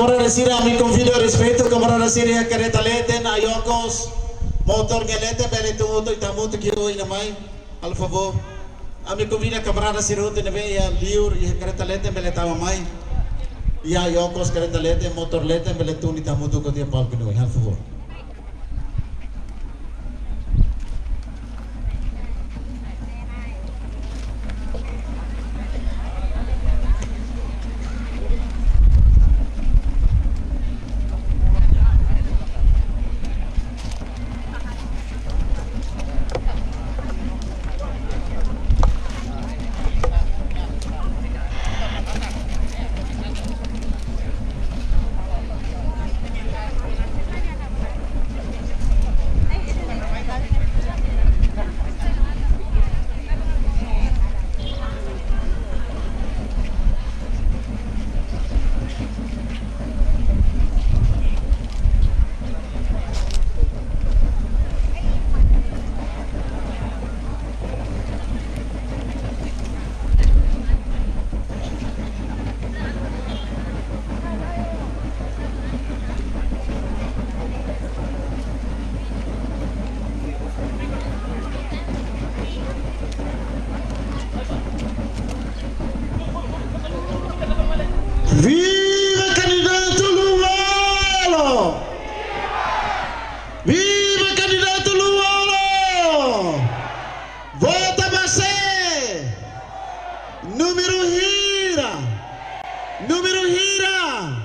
camarada Sira, mi confido e rispetto, camarada Sira, careta lete, na Yokos, motor gelete, bele tudo e tamuto que eu ainda mais, al favor. A mi convida camarada Sira, te neve ya liur e careta lete, bele tama mai. Ya Yokos, careta lete, motor lete, bele tudo e tamuto que dia palco no, al favor. Viva candidato Lualo! Viva candidato Lualo! Vota você! Número Hira! Número Hira!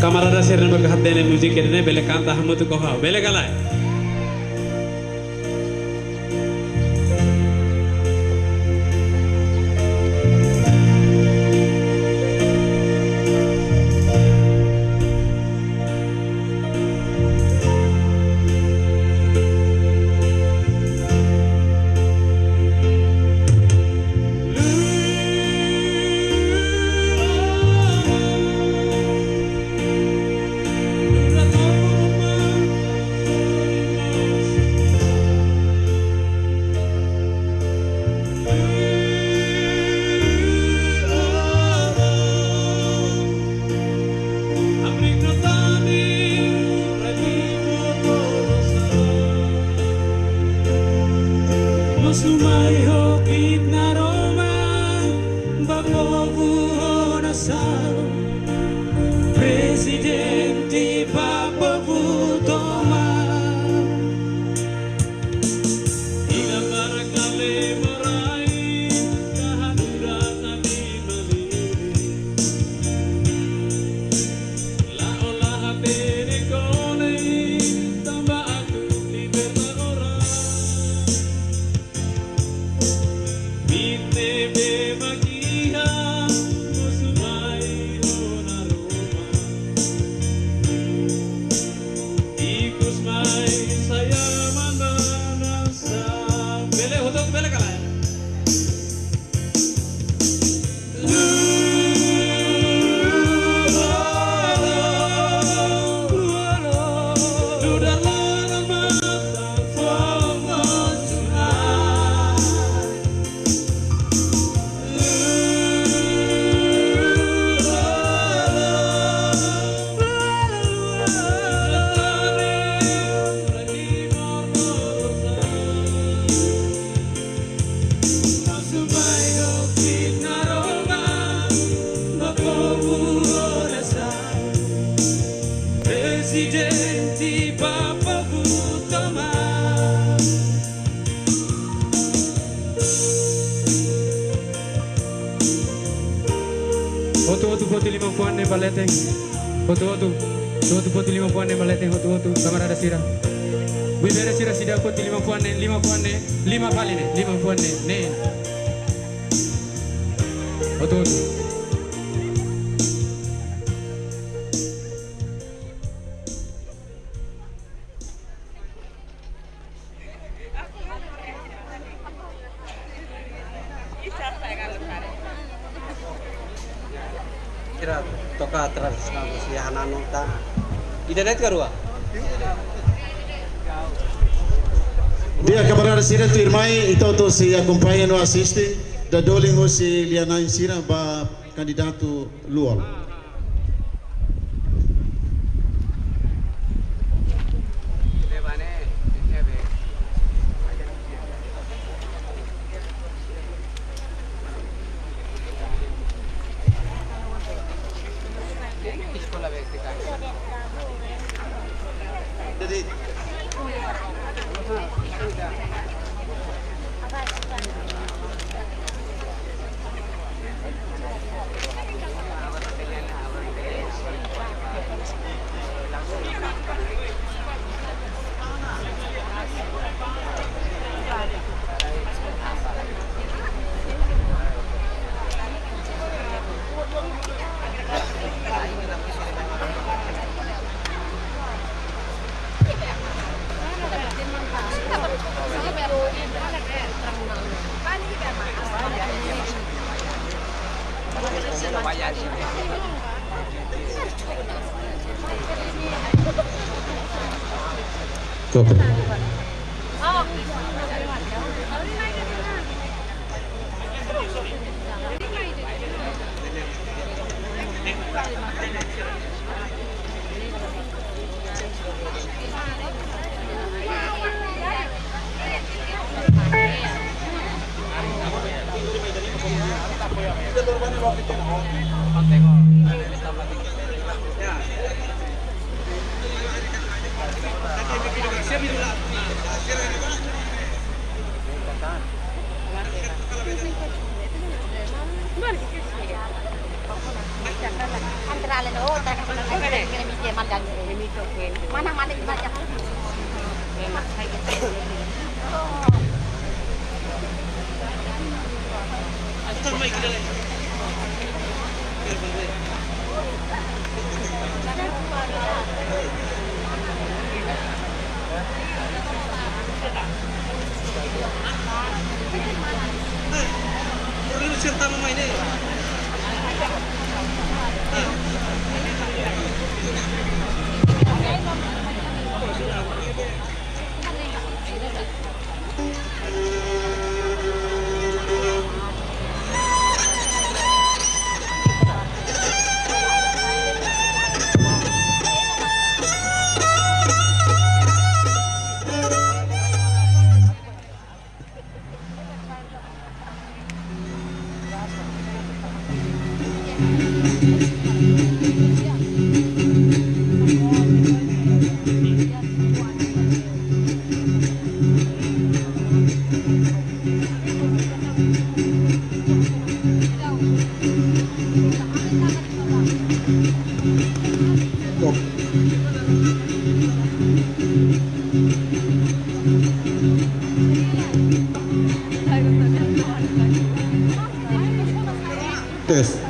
Camarada Serena berkahadene musik ini bele kanta hamu tu koha bele galai. Presidente Papa Vutoma Ina barakale marai Kahanuran nami maliri La olah bene kone Tamba aku liberta orang Mite be magia Musumai hona Roma Ikus mai saya mandanasa Bele hotot bele kalai Presidente Papa Vutoma Otu poti 50 ne baleteng Otu poti 50 ne baleteng Otu camarada Sira Bibere sira sida ko 5 kali nih 5 puan nih betul. Kira toka tradisional si Hanano ta. Internet karua. Dia kamarada sira tu irmai ito to si acompanha no assiste da dolingo si Liana Insira ba candidato luol. Jadi tes.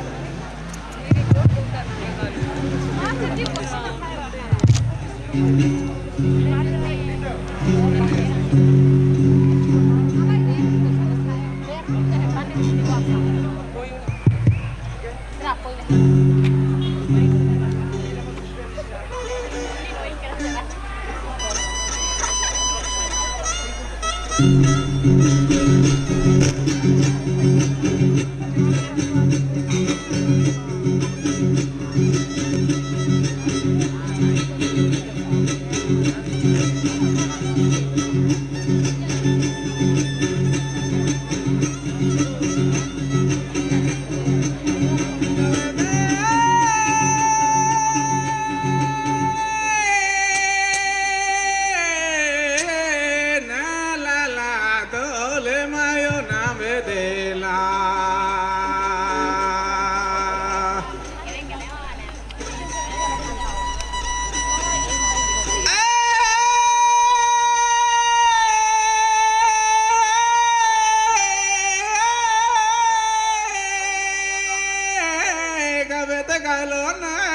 kalona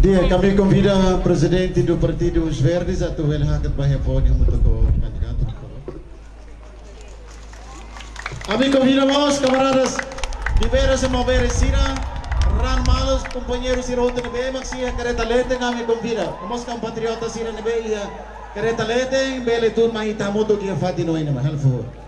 Dia, kami convida presidente do Partido Os Verdes a tu velhaket bahaya podium untuk candidato. Kami convidamos camaradas de veras a mover Sira, Ran Malos, companheiros Sira Hoto Nebe, Maxia Careta Lete, kami convida. Vamos compatriotas Sira Nebe, Careta Lete, Bele Turma Itamoto que fati no ina mahal favor.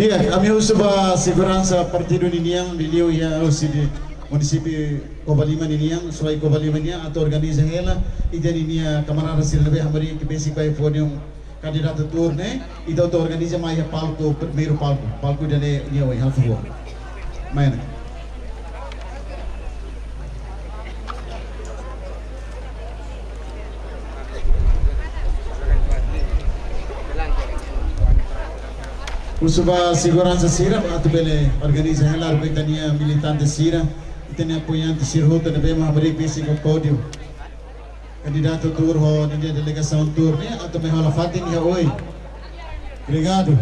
Dia, kami usah segurança partido Niniang, beliau ya usi di município Cobalima Niniang, suai Cobalima Niniang atau organiza ela, ida Ninia camarada Silve Hamari que basic vai podium candidato turne, ida auto organiza mais palco, primeiro palco dele ia oi, por favor. Main. Usuba segurança sira atau bele organiza ela arbitania militante sira, itene apoiante sirhuta na bema Hamari basic podium. Candidato tur ho ninja delegação tur ni atau may halafatin ya oi. Obrigado.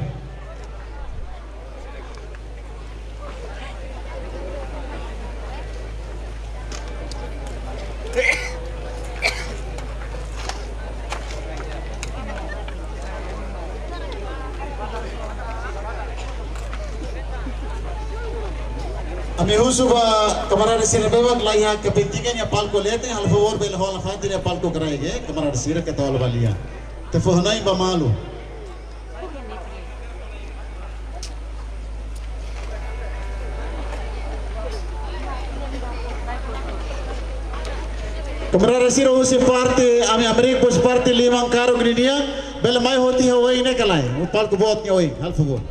Kami husuba camarada sira bebak laia kepentingannya palco lete hal favor bel hal fatin ya palco karaige camarada sira ke tawal balia tefohnai ba malu camarada sira usi parte ami amerik pos parte limang karo gninia bel mai hoti hoi ne kalai palco bot ni oi hal favor.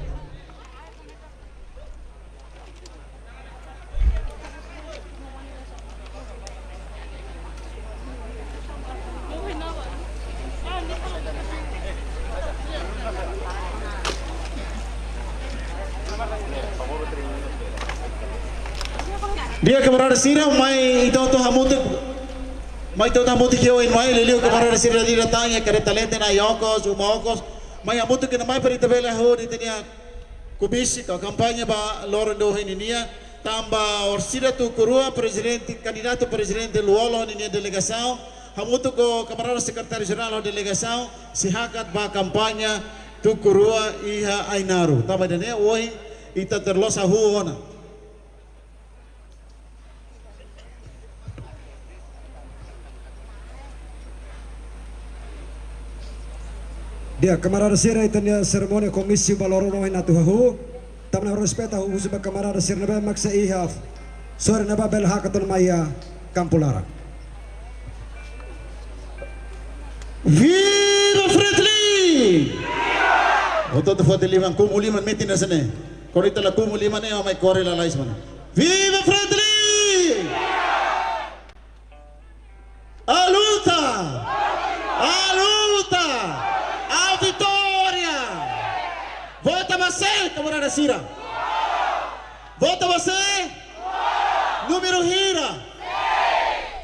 Dia camarada sira mai ito hamuti kio in mai lelio camarada sira di datanya kare talente na yokos umokos mai hamuti kena mai perita bela ho di tenia kubisi ka kampanye ba lorendo ininia tamba orsida tu kurua presidente candidato presidente luolo ini delegação hamuti ko camarada secretário geral delegação sihakat ba kampanye tu kurua iha ainaru tamba dene oi ita terlosa huona. Dia camarada sira itania cerimônia komisi balorono hina tuhu tamna respeita hu suba camarada sira nebe maksa ihaf sore neba bel hakaton maya kampulara Viva Fredli! Untuk Fredli kumuliman metin na sene korita la kumuliman e may kore la lais man Viva Fredli! Aluta! Aluta! A vitória! Vota você, camarada Sira! Vota você! Número hira!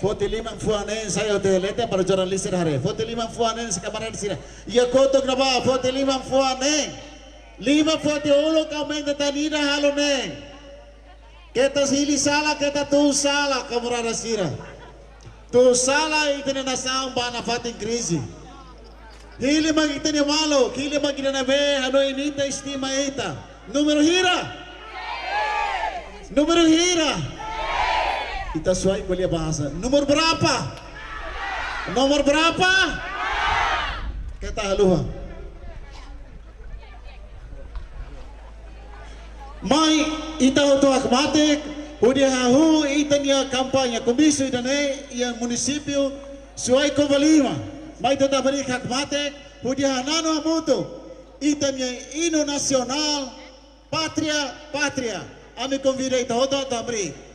Foto limang fuanen saya hotelete para jurnalist hari. Foto limang fuanen sa camarada Sira. Ia kotok na ba? Foto limang fuanen. Lima foto ulo kamen tanina halo ne. Kita hili sala kita tu sala camarada Sira. Tu sala itene na saung ba na fatin krisi. Hili magita ni malo, hili magita na be, ano inita estima ita. Número hira. Número hira. Kita suai kuliah bahasa. Nomor berapa? Nomor berapa? Kita haluha. Mai ita auto akmatik, udah hahu ita nia kampanye komisi dan yang munisipio suai Cobalima. Mai tota beri akmatik, udah nano amutu. Ita nia hino nasional, patria. Ami convida ita auto tabri.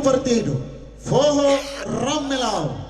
partido, Forro Ramelau.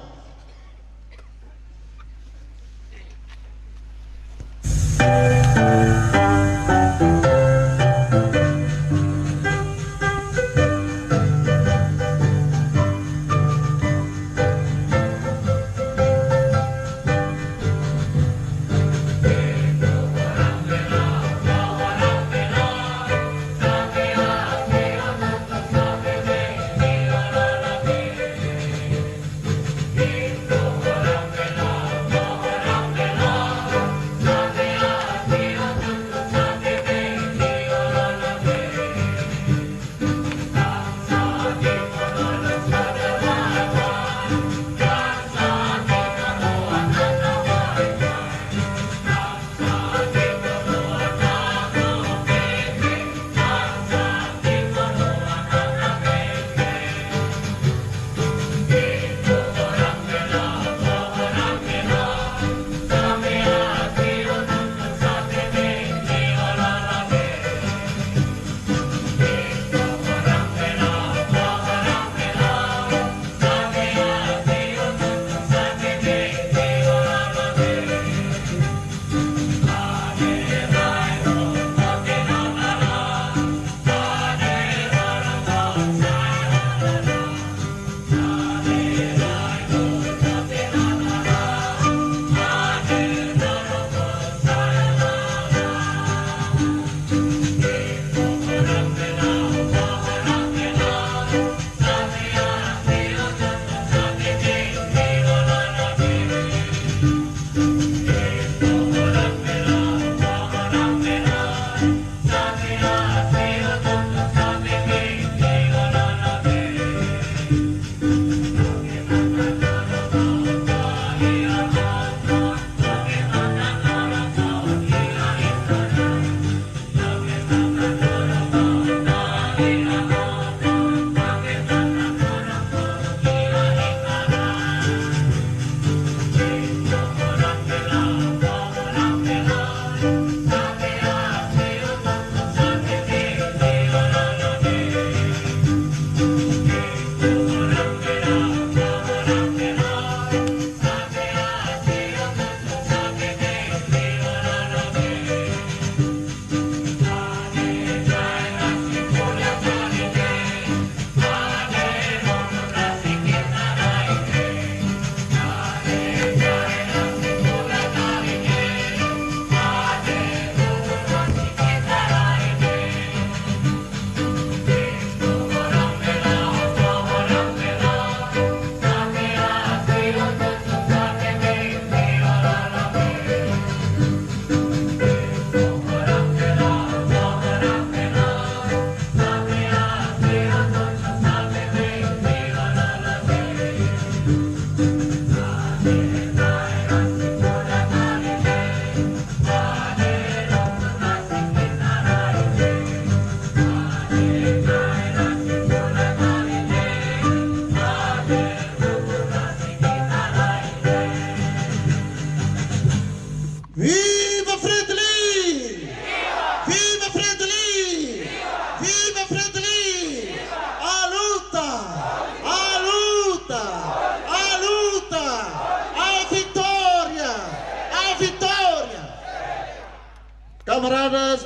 Camaradas,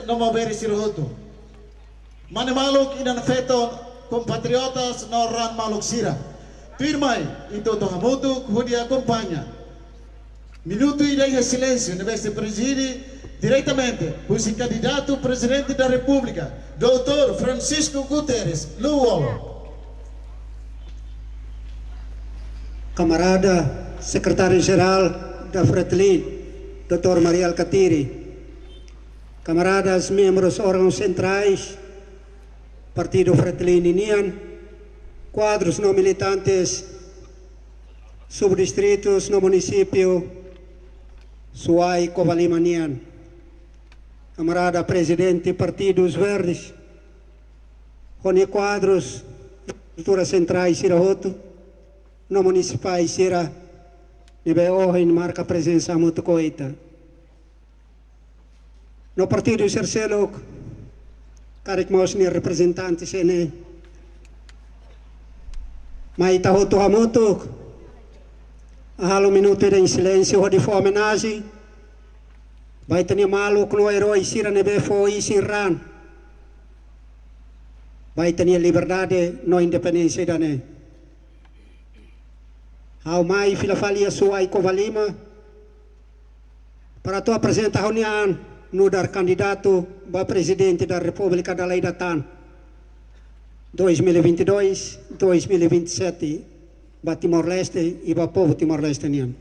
não moveres siroto. Manimaluk inan feton compatriotas no ran maluk sira. Firmai itu tohamutu kuhudi acompanha. Minuto e daí silêncio, no se preside diretamente o candidato presidente da República, Dr. Francisco Guterres Luolo. Camarada Secretário-Geral da Fretilin, Dr. Maria Alcatiri, camaradas membros órgãos centrais, Partido Fretilin Inian, quadros não militantes, subdistritos no município Suai Covalimanian, camarada presidente Partidos Verdes, Rony quadros, estruturas centrais Sirahoto, no municipais Sira, nebe ohin marca presença muito coita. No Partido Sercelok, karik maus ni representantes ene, Mai tahu tu hamutuk. Halo minuto em silêncio de homenagem. Vai ter malu no herói sira nebe foi siran. Vai ter liberdade no independência dane. Hau mai filafalia suai kovalima. Para tu apresentar unian no dar candidato ba presidente da República da Leidatan 2022-2027 ba Timor-Leste e ba povo Timor-Leste nian.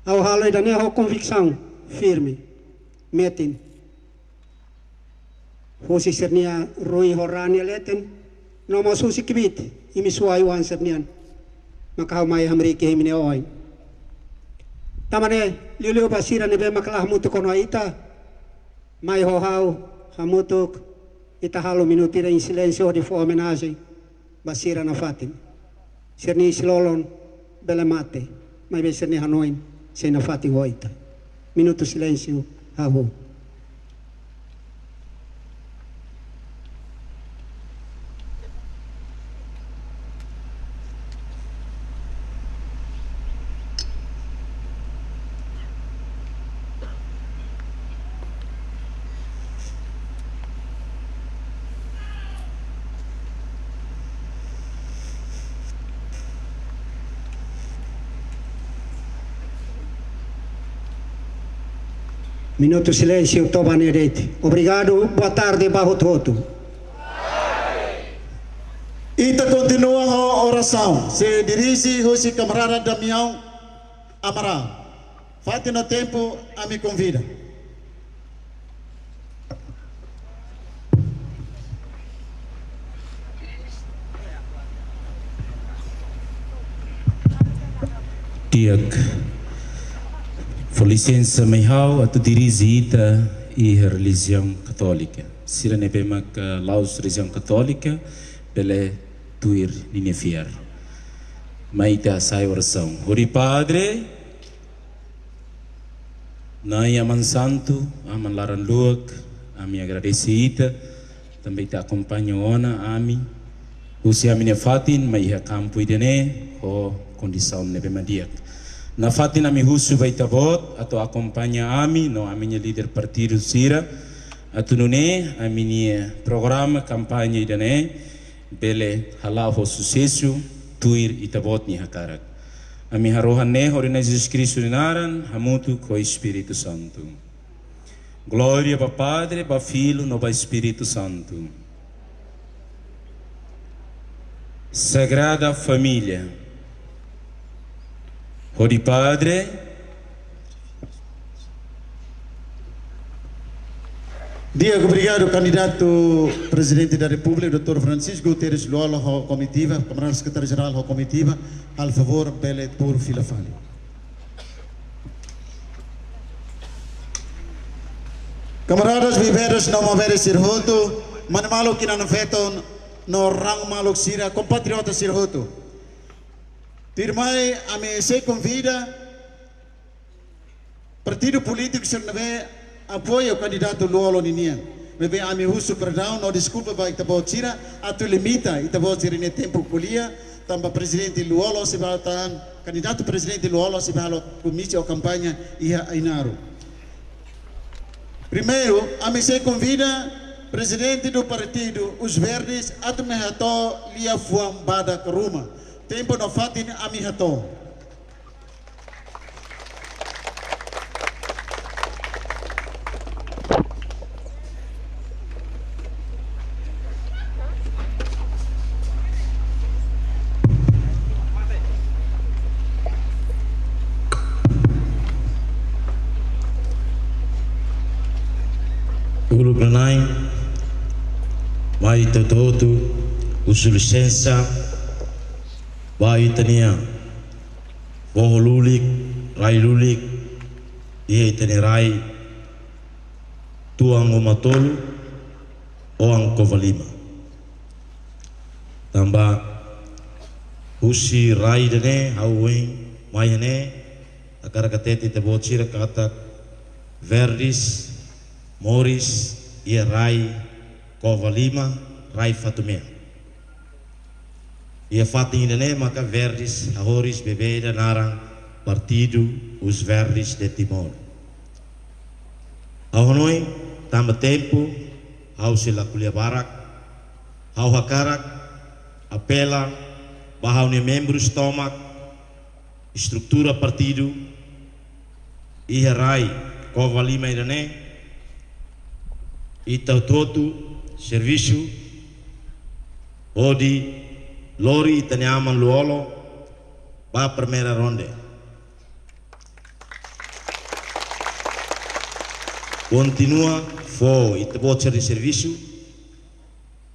Ao halo da minha convicção firme, metin. Hoje sernia Rui Horani leten, não mas hoje kibit, imisuai wan sernian. Makau mai hamri ke himne oi. Tamane liu basira nebe makalah mutu kono ita. Mai hohau hamutuk ita halo minuti em silêncio de homenagem basira na fatin. Serni silolon bela mate, mai be serni hanoin. Sena fati hoita. Minuto silêncio, hahu. Minuto silêncio, Tobanerete. Obrigado, boa tarde, Barro Toto. Ita continua a oração. Se dirige o camarada Damião Amaral. Fate no tempo, a me convida. Tiak, com licença, Meihau, a tu dirigita e a religião católica. Sira ne bema que laus religião católica, pele tuir ninefiar. Maita sai oração. Hori Padre, nai aman santo, aman laran luak, ami agradecida, também te acompanha ona, ami. Usi amine fatin, maiha campo idene, o condição ne bema diak. Na fatina mi husu vai tabot atau acompanha ami no aminha líder partido sira atu nune aminha programa campanha idane bele halau ho sucesso tuir itabot ni hakarak ami harohan ne horina Jesus Cristo naran hamutu co Espírito Santo. Glória para Padre, para Filho, no para Espírito Santo. Sagrada Família. Hori Padre, Diego, obrigado, candidato presidente da República, Dr. Francisco Guterres Luolo, a comitiva, camarada secretário-geral da comitiva, al favor, bele por filafali. Camaradas viveros não mover sirhoto, manmalo que não feton no rang malok sira, compatriota sirhoto. Tirmai a me se convida partido político se não apoia o candidato Luolo Ninian. Bebe a me husu perdão, não desculpa para ita tira, a tu limita ita tira ne tempo colia, tamba presidente Luolo se vai candidato presidente Luolo se vai comício ou campanha ia Ainaro. Primeiro, a me se convida presidente do partido Os Verdes, a tu me hato lia fuam bada karuma. Tempo no fatin ami hato. Ulu Granai, vai todo usul licença, vai tania, boh lulik, rai lulik, ia tani rai, tuang umatolu, oang kovalima. Tambah usi rai dene, hauwing, mayane, akar kateti tebocir kata verdis, Moris, ia rai, kovalima, rai fatumea. Ia fatin idane maka Verdes ahoris bebeda narang Partido os Verdes de Timor. Ahonoi tambah tempo au sila kuliah barak au hakarak apela bahau ne membros tomak estrutura partido ia rai covalima idane ita totu serviço odi lori itaniaman luolo ba primeira ronde continua fo ita voucher de serviço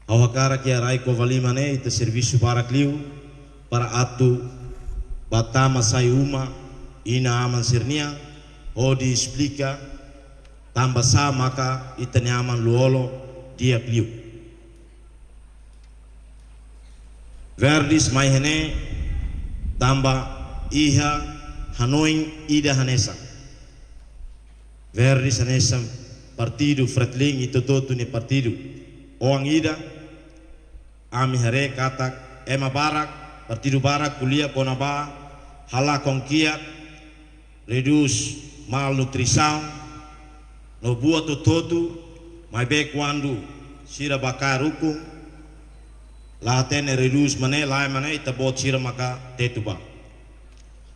ao hakara que arai covalima ne ita serviço barak liu para atu batama sai uma ina aman sirnia odi explica tambah sa maka itaniaman luolo dia liu Verdes mai hene tambah iha hanoing ida hanesa Verdes hanesa partido fretling itu totu ni partido oang ida ami hare katak ema barak partido barak kuliah konaba hala kongkiat reduce malnutrição no buat totu mai be quando sira bakar hukum lahatene reduce mane lai mane ita bot sira maka tetuba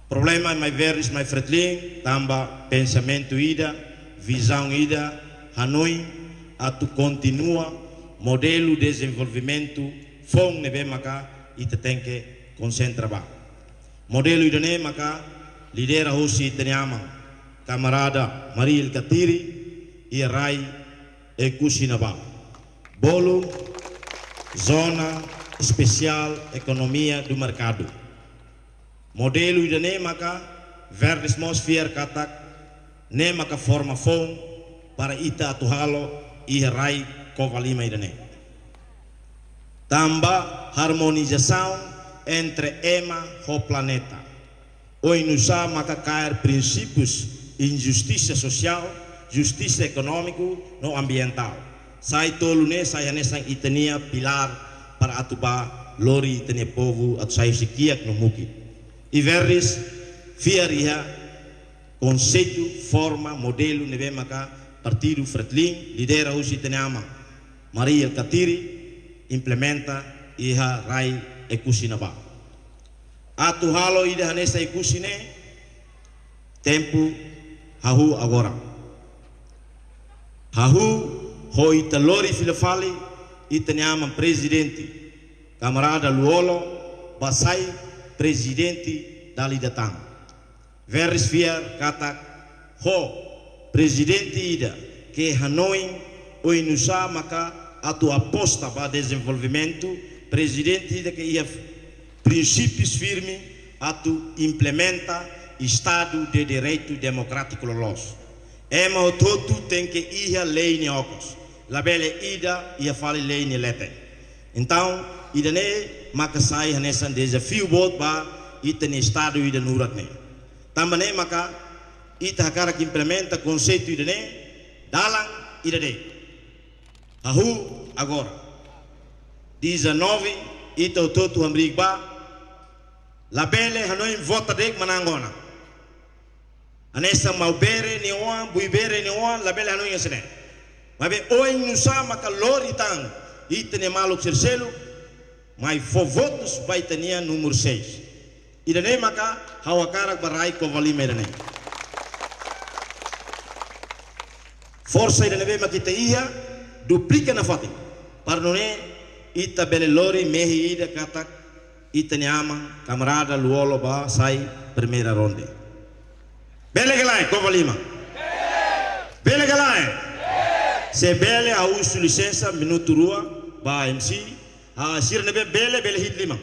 problema mai Verdes mai fretling tambah pensamento ida visão ida Hanoi atu continua modelo desenvolvimento fong nebe maka ita tenke concentra ba modelo idane maka lidera hosi tenyama camarada Maria Katiri ia rai e kusinaba bolo zona especial economia do mercado modelo idane maka Verdes Mosfeer katak ne maka forma fong para ita atuhalo ia rai covalima idane tambah harmonização entre ema ho planeta oi nusa maka cair princípios injustiça social justiça econômico no ambiental sai tolu ne sai hanesang itania pilar para atuba lori itania povo atu sai sikiak no muki i Verdes fiar iha conceito forma modelo nebe maka Partido Fretling lidera usi tenama Maria Katiri implementa iha rai ekusinaba atu halo ida hanesa ekusine tempo hahu agora hahu hoi talori filafali itaniama presidente camarada luolo basai presidente dali datang Verdes fiar kata ho presidente ida que Hanoi o inusa maka atu aposta para desenvolvimento presidente ida que ia princípios firmes atu implementa estado de direito democrático los ema o todo tem que ia lei ne okos labele ida ia fale lei ne lete então ida ne maka sai hanesa desafio bot ba ita ne estado ida nurat ne tambane maka ita hakara que implementa conceito idane dalang idane ahu agora 19 ita totu amrigba labele Hanoi vota dek manangona anesa maubere ni oan buibere ni oan labele Hanoi yasene mabe oi nusa maka lori tang itane maluk serselu mai fo votos baitania número 6 idane maka hawakara barai covalima idane força ida nebe makita ia duplica na fati parnone ita bele lori mehi ida katak ita nyama camarada luolo ba sai primeira ronde bele galai covalima bele galai se bele a usu licença minuto rua ba MC a sir nebe bele hit 5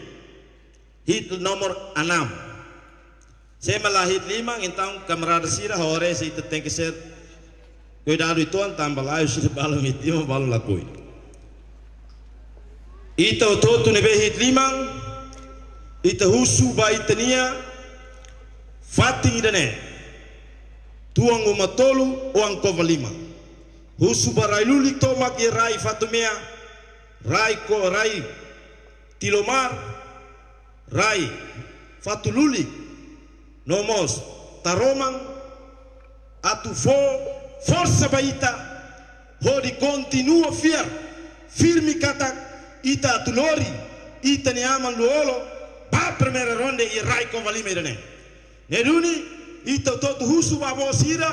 hit nomor 6 se malah hit 5 então camarada sira hore se ita tem que ser cuidado itu tambah lain sudah balong itu mau balong lakui itu tu nebe hit 5 itu husu ba itania fating idane tuang umatolu uang covalima husu barai lulik tomak rai fatumea rai ko rai tilomar Rai Fatululi Nomos Taromang atu força baita hodi continua firme kata ita atulori ita ne aman luolo pa primeira ronde e Rai Convali medane neduni ita toto husu babo sira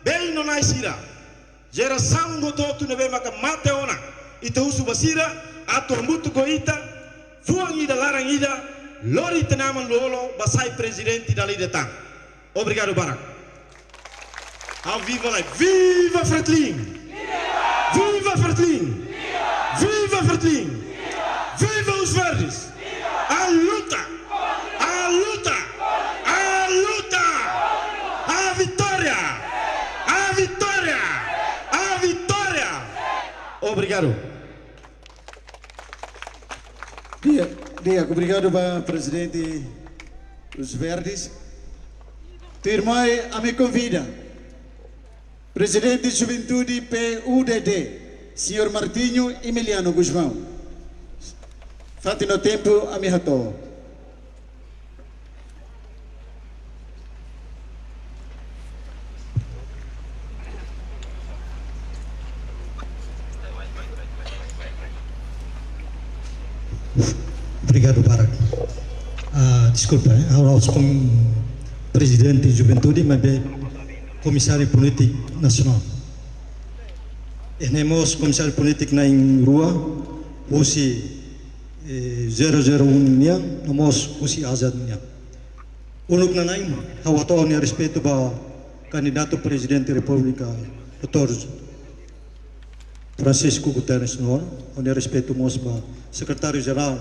bem no nai sira geração go toto nebe maka mate ona ita husu basira atu mutu ko ita fuang ida larang ida lori tenaman luolo basai presidente da lidetang. Obrigado, Barak. Ao viva lá, viva Fretilin! Viva Fretilin! Viva Fretilin! Viva os verdes! A luta! A luta! A luta! A vitória! A vitória! A vitória! Obrigado. Obrigado, presidente dos Verdes. Firmai a me convida. Presidente de Juventude PUDD, Senhor Martinho Emiliano Guzmão. Fate no tempo a me rato. Obrigado, Barak. Desculpa, aos presidente de Juventude, mas comissário político nacional. Nós comissário político na rua, usi 001 niya, nós usi azad niya. Unuk na naim, hawato niya respeto ba candidato presidente da República, Dr. Francisco Guterres Noor, niya respeto mos ba secretário geral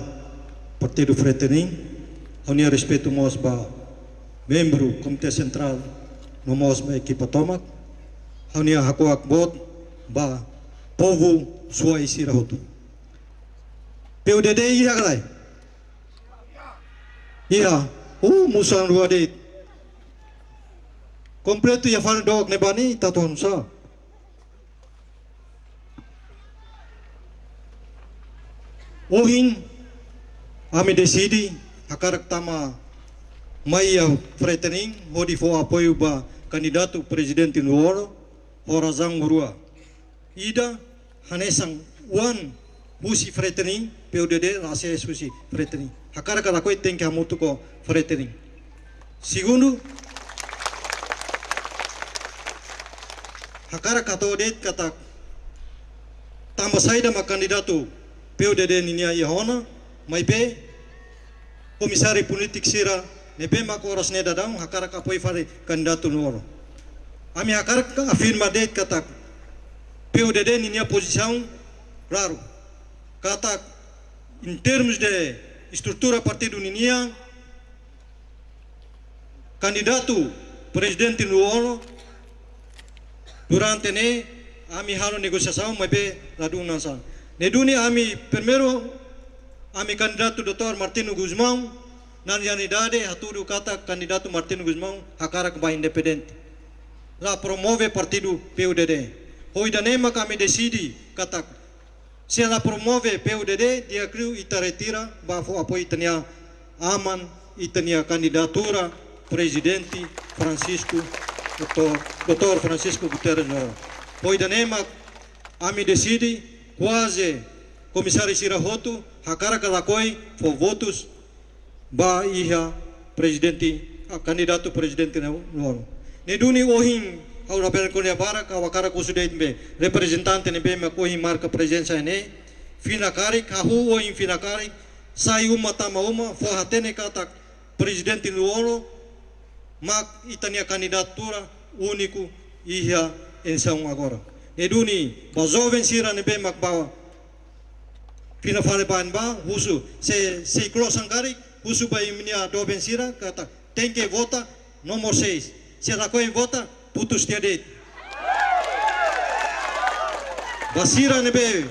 Partido Fretilin, niya respeto mos ba membro Comitê Central no MOS equipa Tomac, haunia hakuak bot ba povo sua isira hotu. PUDD iya kalai. Iya, musan rua de. Kompleto ya fal dog ne bani taton sa. Ohin ami decidi hakarak tama Maia Fretilin, hodi fo apoio ba candidato presidente no oro, horazang rua. Ida hanesang wan husi Fretilin, PUDD rasa husi Fretilin. Hakara kala koi tem que hamutu ko Fretilin. Segundo, hakara kato det kata tambah saida ma candidato PUDD ninia ihona, mai pe komisari politik sira nebe mak oras ne dadang hakara ka poi fare kandidato no. Ami hakara ka afirma det kata PUDD ninia posição raro. Kata em termos de estrutura partido ninia candidato presidente no ano durante ne ami halo negosiação mebe ladung nansa. Neduni ami primeiro ami candidato Dr. Martino Guzmão nan yanidade haturu kata candidato Martino Guzmão hakara ba independente. La promove partido PUDD. Hoidanema kami decidi kata se ela promove PUDD dia criu ita retira ba fo apoio itania aman itania candidatura presidente Francisco Dr. Francisco Guterres Noor. Hoidanema ami decidi quase comissário Sirahotu hakara kalakoi fo votos ba iha presidente candidato presidente Noor. Neduni ohin haura perkonia barak awakara kusudait be representante ne be makohi marca presença ne finakari kahu ohin finakari sai uma tama uma fo hatene kata presidente Noor mak itania candidatura único iha ensão agora. Neduni ba jovem sira ne be mak bawa fina fale ban ba husu se krosangkari husu ba imnia do bensira kata tem que vota nomor 6. Se ela coi vota putus dia det. Basira nebe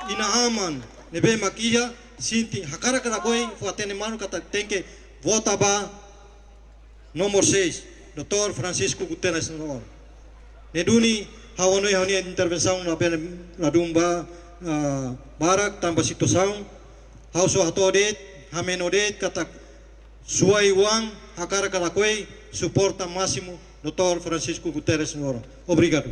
inahaman nebe makia sinti hakara kara coi fuatene manu kata tem que vota ba nomor 6 Dr. Francisco Guterres Noor. Neduni hawanoi hawani intervenção na pena ladumba barak tambah situação hauso atodet hamenodet kata suai uang hakara kalakwei suporta máximo Dr. Francisco Guterres Nuoro. Obrigado.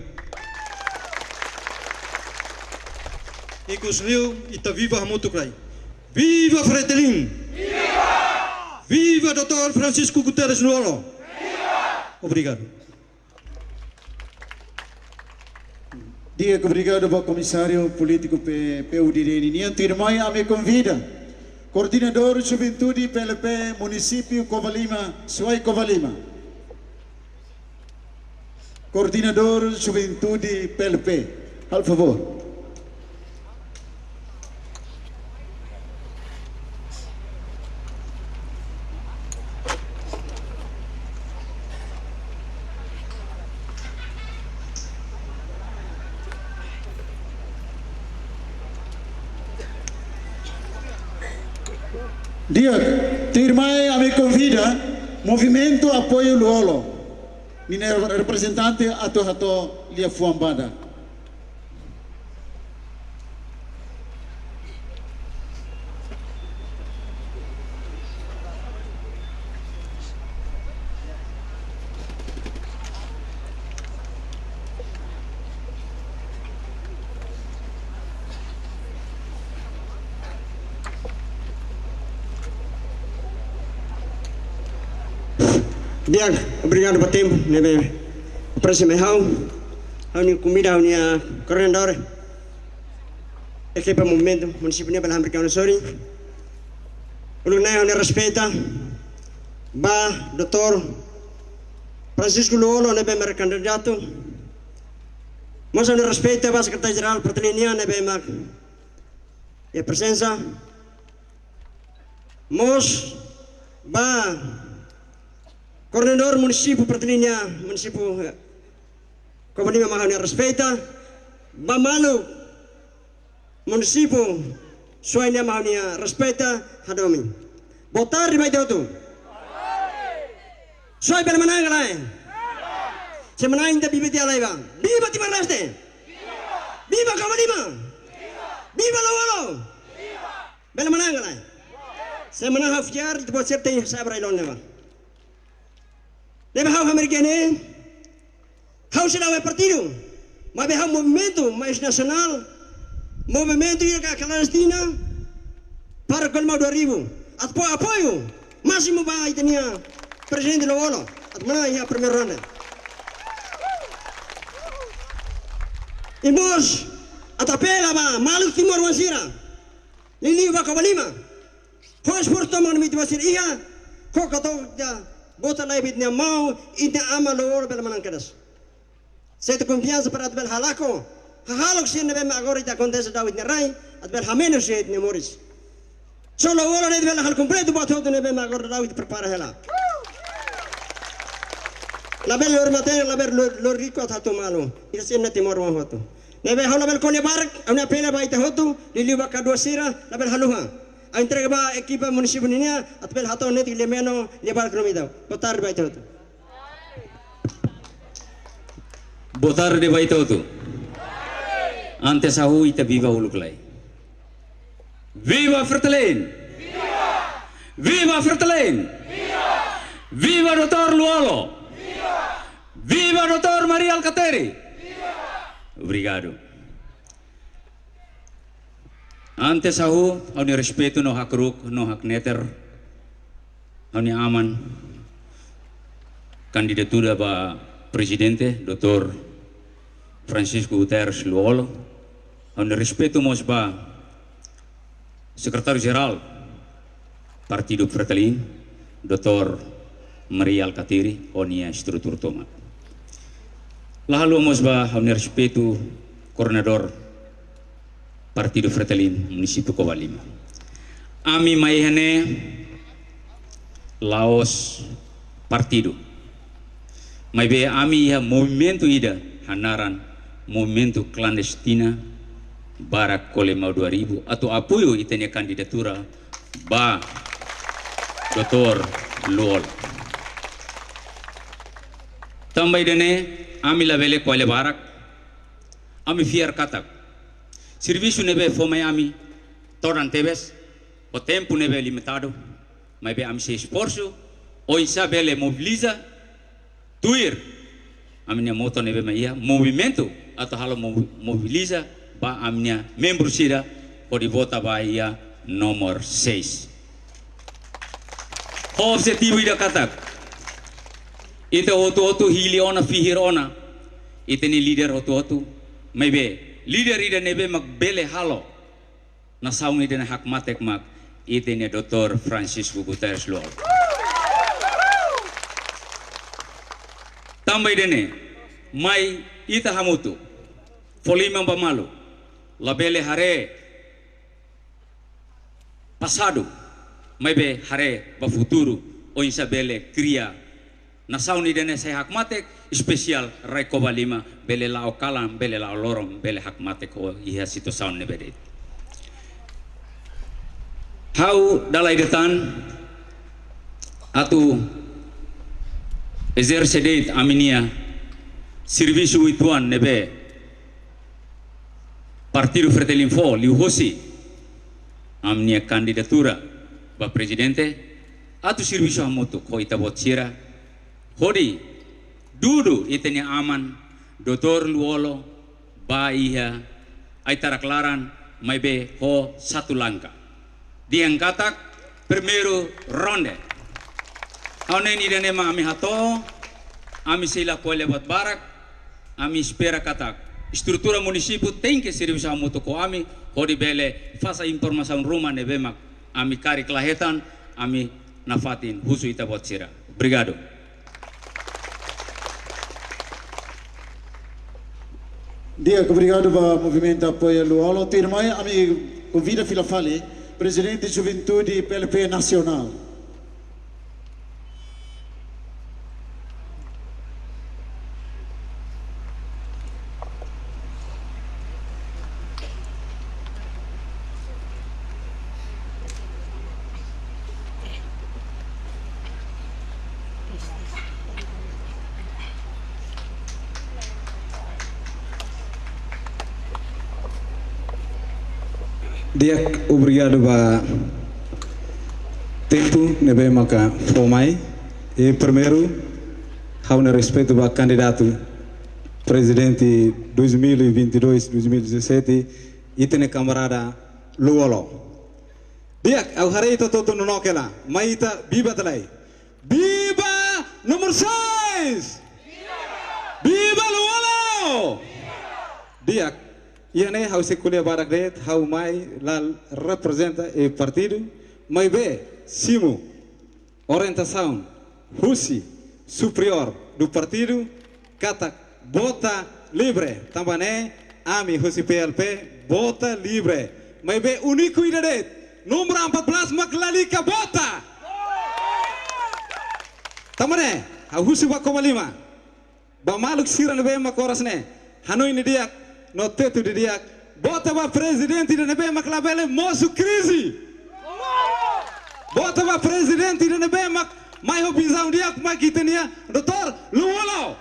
Ikus liu ita viva hamutu krai. Viva Fretilin! Viva! Viva Dr. Francisco Guterres Nuoro! Viva! Obrigado. Dia obrigado ao comissário político PUDD ini. Tirmai ame convida coordenador Juventude PLP município Covalima, Suai Covalima. Coordenador Juventude PLP, al favor. Dia, Tirmai ame convida Movimento Apoio Luolo. Nini representante atau lia fuambada. Dia, obrigado por tempo, nebe próximo hau, ni comida ni coordenador, equipe movimento município nebe Americano Sori, ulunai ni respeita, ba Dr. Francisco Luolo nebe mer candidato, mas ni respeita ba secretário geral Pertanian nebe mar, e presença, mos ba Coordenador município Pertanian, município Covalima mahal respeita, bamalu município Suainya mahal respeita hadomi. Botar di baita tu. Suai bel menang kalai. Semenang inta bibiti alai bang. Biba ti manaste. Biba Covalima. Biba Luolo. Bel menang kalai. Semenang hafiar itu buat sertai saya berailon bang. Leva hau americano, hau será o partido, mas hau movimento mais nacional, movimento que clandestina para colmar do arribo, apoio máximo vai tinha presidente Luolo, atmana ia primeira ronda. E nós atapela ba malu timor wasira, lili ba Covalima, pois por tomar mito wasira ia, kokato da bota laibit niya mau ina ama Luolo bel manang kedas. Saya tu confiança para bel halako. Hahalok siya na bel agora ita kontesa David Neray at bel hameno siya ni Morris. So Luolo na bel hal completo buat hoto na bel agora David prepara hela. La bel lor mater la bel lor rico at hato malo. Ita siya na timor mo hoto. Na bel hala bel konya barak ana pela ba ita hoto liliwa kadua sira la bel haluha. A entrega ba equipa município niya at bel hato net lemeno lebar kromi daw. Botar ba ito. Botar de ba ito tu. Ante sahu ita viva uluklay. Viva Fretilin! Viva! Viva Fretilin! Viva! Viva Dr. Luolo! Viva! Viva Dr. Maria Alcateri! Viva! Obrigado. Antes aku ni respeto no hak ruk, no hak neter, ni aman kandidatura ba presidente Dr. Francisco Guterres Luolo, ni respeto mos ba sekretaris geral Partido Fretilin Dr. Maria Alcateri onia struktur toma. Lalu mos ba ni respeto koordinator Partido Fretilin município Covalima. Ami maihane Laos partido. Mai be ami ya movimento ida hanaran movimento clandestina barak kolema 2000 atau apoio itanya kandidatura ba Dr. Luolo. Tambay dene ami labele kole barak ami fiar katak. Serviço nebe fomai ami toran tebes o tempo nebe limitado may be am se esforço, o isa bele mobiliza, tuir, amnya moto nebe maia, movimento, atau halo mobiliza, ba amnya membro sira, pode vota ba ia nomor 6. O objetivo ida katak, ite otu hili ona fihir ona, ite ni leader otu, may be, leader ida nebe magbele halo, na saung ida na hakmatek mak, ite ni Dr. Francisco Gutierrez Luol. Tambay dene, may ita hamutu, folimang pamalu, labele hare, pasado, may be hare ba futuro, o insa bele kriya, na sauni dene say hakmatek, special ray ko balima, bele lao kalam, bele lao lorom, bele hakmatek o iha sito saun ne bede. Hau dalai detan, atu exercedate aminia serviço ituan nebe Partido Fratelli Info liu hosi aminia candidatura ba presidente atu serviço hamoto ko ita botsira hodi dudu itenya aman Dr. Luolo ba iha ai taraklaran mai be ho satu langkah diangkatak primeiro ronde. Aune ni dene ma ami hato, ami sila ko lewat barak, ami espera katak. Estrutura município tem que serviço a moto ko ami, hodi bele fasa informação rumah ne bemak, ami kari kelahetan, ami nafatin husu ita botsira. Obrigado. Dia, obrigado para o movimento apoio Luolo. Tirmai, ami convida Fila Fale, presidente de Juventude PLP Nacional. Dia obrigado ba tempo nebe maka fomai e primeiro há respeito ba candidato presidente 2022-2017 itene camarada Luolo. Dia au hari itu todo no kela maita biba talai biba nomor 6 biba Luolo. Dia Iane hau sekulia barak det hau mai lal representa e partido mai be simo orientação husi superior do partido kata bota libre tambane ami husi PLP bota libre mai be unico idadet número 14 maklalika bota tambane hau husi ba komalima ba maluk siran be makorasne hanoi ni dia no teto de dia bota ba presidente de nebe maklabele mosu crise bota ba presidente de nebe mak mai ho bizão dia ma kitenia doutor Luolo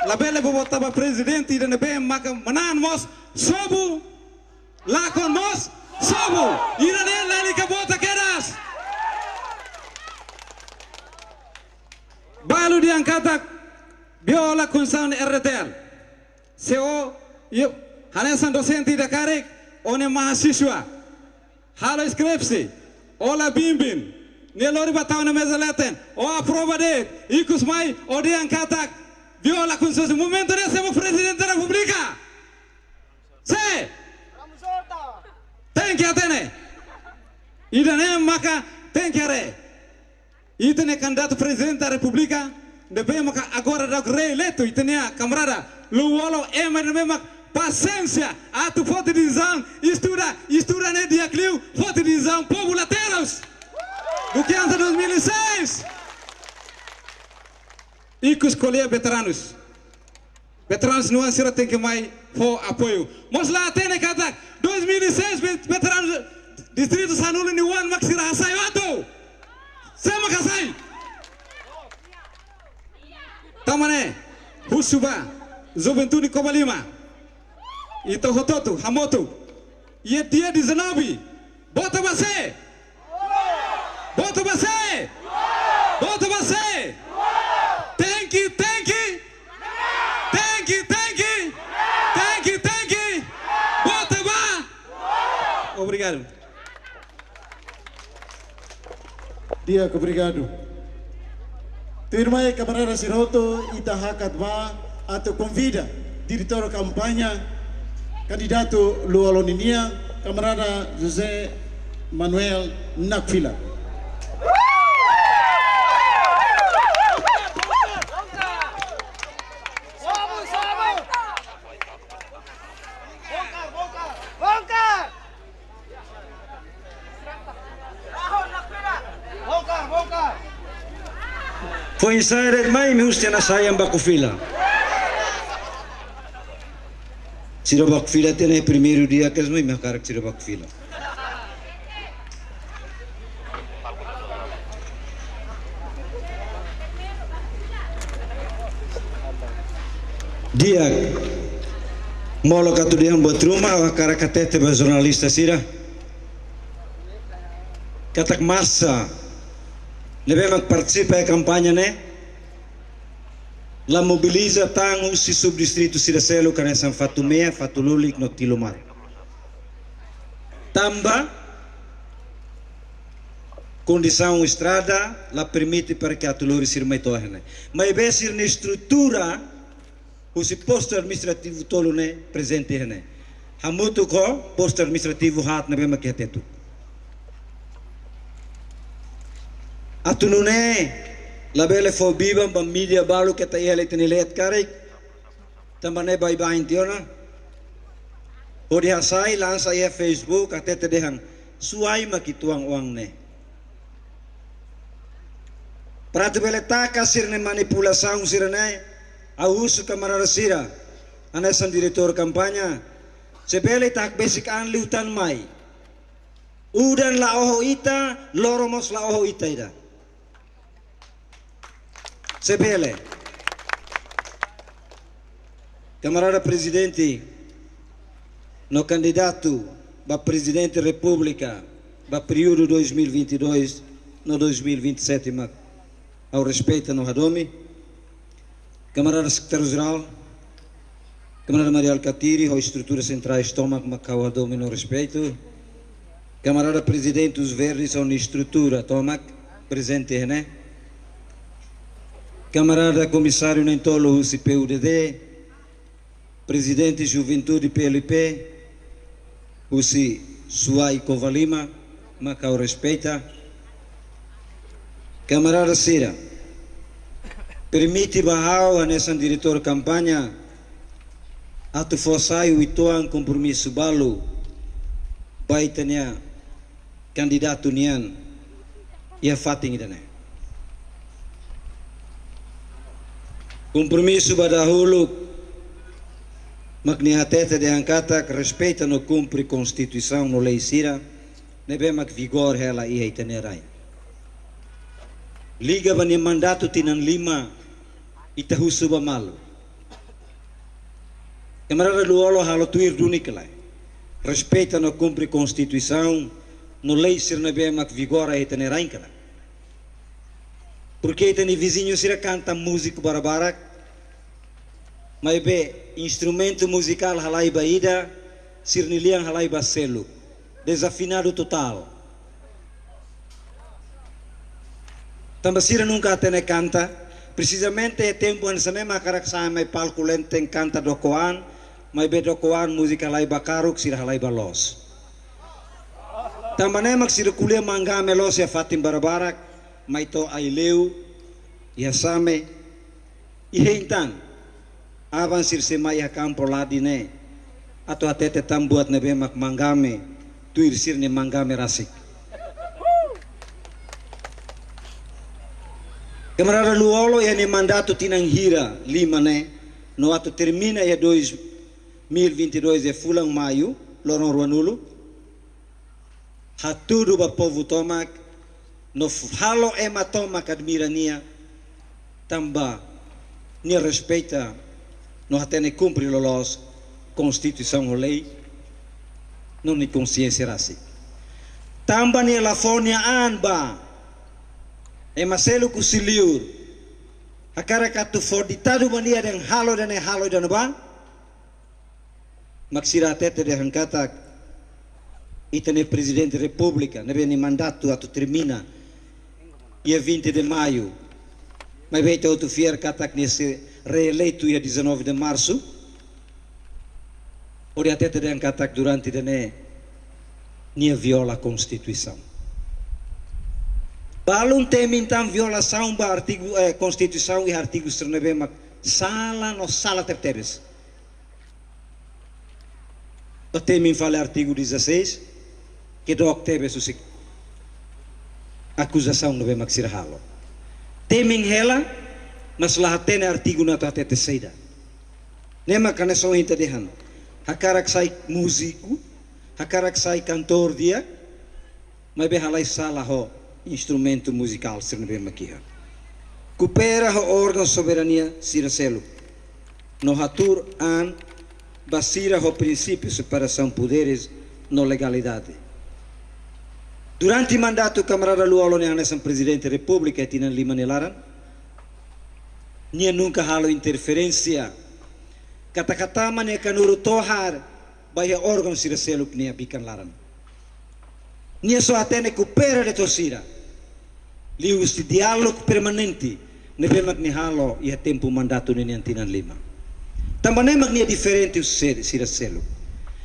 labele bota ba presidente de nebe mak manan mos sobu lakon mos sobu irane lali ka bota keras balu diangkata biola kunsan RTL CO yuk, hanesan docente da karek, one mahasiswa, halo skripsi, ola bimbin, nelori batau na mesa leten, o aprova de, ikus mai, o de angkatak, viola kunsus, momento de semo presidente da República. Se, thank you atene, idane maka thank you re, itene candidato presidente da República, debe maka agora da reeleito, itene camarada. Luolo memang paciência atu foto de exame estuda ne dia clio foto de exame populateiros do que antes 2006 e que escolher veteranos não ansira tem que mais for apoio mas lá tem kata 2006 veteranos distrito Sanulu ni wan maksira hasai watu sama kasai tamane husuba Juventude Cobalima itu hototu hamotu ia dia di Zanabi bota base Voto você! Voto você! Thank you, thank you! Thank you, thank you! Thank you, thank you! Voto vá! Obrigado. Dia, obrigado. Terima camarada Siroto, itahakat ba atau convida diretor kampanye candidato Luolo Ninia, camarada José Manuel Nakfila. Foi saya mai mesti na saya bakufila. Siro bakufila tene primeiro dia que mai makar siro bakufila. Dia molo katu dia buat rumah wakara katete ba jornalista sira. Katak massa lebe mak participa em campanha né? La mobiliza tango si subdistrito Siracelo kana San Fatumea, Fatululik no Tilomar. Tamba condição estrada la permite para que a tulori sir mai torne. Mas bem sir na estrutura o si posto administrativo tolo né presente né. Hamuto ko posto administrativo hat na bem maketetu. Atunune la bele fo biba ba media balu que tá ele tenilet karek tambane bai bai intiona odi hasai lansa ya Facebook atete dehan suai makituang uang ne pratu bele taka sirne manipulação sirne ausu camarada sira anesan diretor kampanya sebele tak basic an liutan mai udan la oho ita loromos la oho ita ida Sebele, camarada presidente, no candidato para presidente da República para período 2022 no 2027, mas ao respeito no Hadomi, camarada secretário-geral, camarada Maria Alcatiri, a estrutura central estômago, mas ao Hadomi no respeito, camarada presidente dos verdes, a estrutura, tomac, presente, né? Camarada comissário Nentolo Husi PUDD, presidente Juventude PLP, Husi Suai Kovalima, Macau respeita. Camarada Sira, permite bahau nessa diretor campanha, atu forçai o ituan compromisso balu, baitanya candidato nian, ia fating idane. Compromisso badahulu magnihatete de angkata respeita no cumpre Constituição no lei sira nebe mag vigor hela ia itenerai liga bani mandato tinan 5 itahusu ba malu camarada Luolo halo tuir dunikelai respeita no cumpre Constituição no lei sira nebe mag vigor ia itenerai kala porque tani vizinho sira canta músico barabarak mas be instrumento musical halai baida sirniliang halai baselu desafinado total tambah sira nunca tene canta precisamente tempo an samema karak sama palco lenten canta dokoan mas be dokoan musical halai bakaruk sira halai balos tambah nemak sira kuliah mangga melos ya fatim barabarak maito aileu yasame iheintan avan sirse maya campo ladine atau atete tambuat nebe mak mangame tuir sirne mangame rasik camarada Luolo ya ni mandato tinang hira 5 ne no atu termina ya 2022 e fulang maio lorong ruanulu hatudu ba povo tomak no halo ematoma kadmirania tamba ni respeita no hatene cumpre lolos Constituição lei não ni consciência rasi tamba ni lafonia anba Maselu kusiliur. Hakara katu for ditadu mania dan halo dan ba. Maksira tete de hankata itane presidente repubblica, ne veni mandato a termina dia 20 de maio. Mas veio outro fier katak nesse reeleito dia 19 de março. Ora tete de hankata durante dene nia viola a Constituição. Balun temintam violação ba artigo Constituição e artigo 19 mak sala no sala tertebes. O temin fala artigo 16 que dok tebes usik acusação no mak sirhalo. Temin hela mas lahatene artigo na tatete seida. Nema kana so hinta dehan. Hakarak sai músico, hakarak sai cantor dia, mas behalai sala ho instrumento musical ser no bem maquiha. Coopera o órgão soberania siracelo. No hatur an basira o princípio separação poderes no legalidade. Durante o mandato camarada Luolo ne anesan presidente da república e tinan lima nelaran, nia nunca halo interferência. Kata-kata man ne kanuru tohar baya órgão siracelo que ne abikan laran. Nia so atene coopera de tosira. Liu si diálogo permanente nebe magni halo ia tempo mandato ni antinan lima. Também magni diferente o siracelo.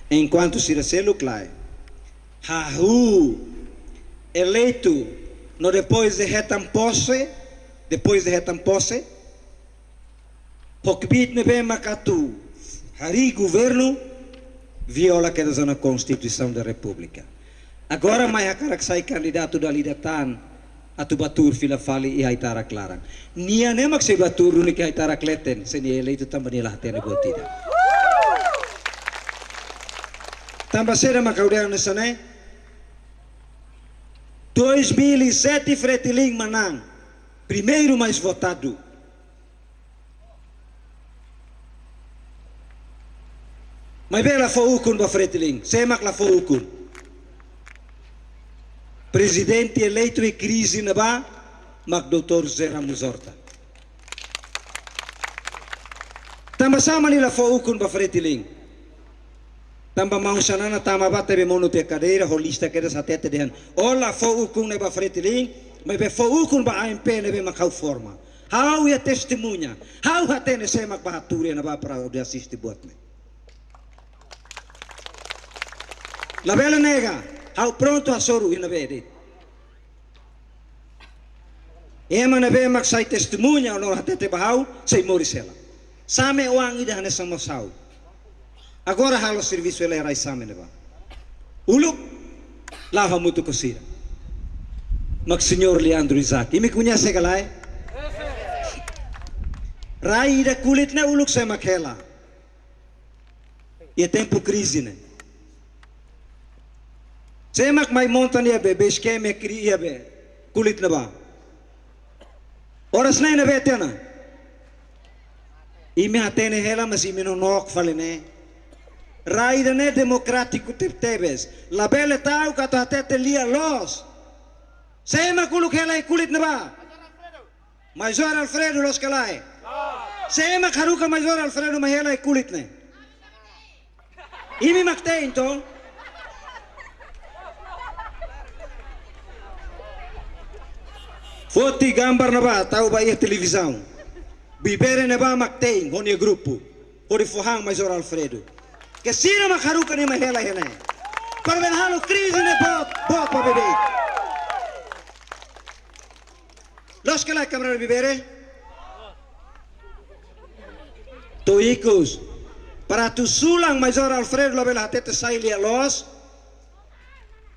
Enquanto siracelo clai. Hahu eleito no depois de retam posse, hokbit nebe makatu hari governo viola que da Constituição da República. Agora mai hakarak sai candidato da lidatan atu batur fila fali i haitara klaran. Nia ne mak se batur uni ki haitara kleten se ni eleito tambani lah tene botida. Tamba sera makaudean nesane 2007 Fretilin Manang, primeiro mais votado. Mas bela foi ukun ba Fretilin, semak la foi ukun. Presidente eleito em crise na ba, mak Dr. Zé Ramos Horta. Tamba sama nila foi ukun ba Fretilin. Tamba mau sanana tama ba tebe mono pe cadeira holista que dessa tete dehan. Ola foi ukun ne ba Fretilin, mas be foi ukun ba AMP ne be makau forma. How ia testemunha, how hatene semak ba hature na ba para de assistir buatme. La bela nega, how pronto a soru ina vede. Ema na be mak sai testemunha no hatete bahau, sei morisela. Same uang ida nessa mosau. Agora halo serviço ele rai same neba. Uluk lava muito cosira. Mak senhor Leandro Isaac, me conhece galai? Rai ida kulit na uluk sa makela. E tempo crise ne. Semak mai montagne be esquema cria be kulit na ba. Oras na ina betena. Ime atene hela mas ime no nok falene. Raida ne democrático tebes. La bele tau kata hatete lia los. Semak kuluk hela kulit na ba. Major Alfredo los kalai. Semak haruka Major Alfredo mahela kulit ne. Ime makte into. Foti gambar na ba, tau ba iya televisão. Bibere na ba maktein, honia grupo. Hori fohang Major Alfredo. Que sino makaruka ni mahela hene. Para benhalo crise ne bot pa bebe. Los que la cámara bibere. Toicos. Para tu sulang Major Alfredo la bela tete sailia los.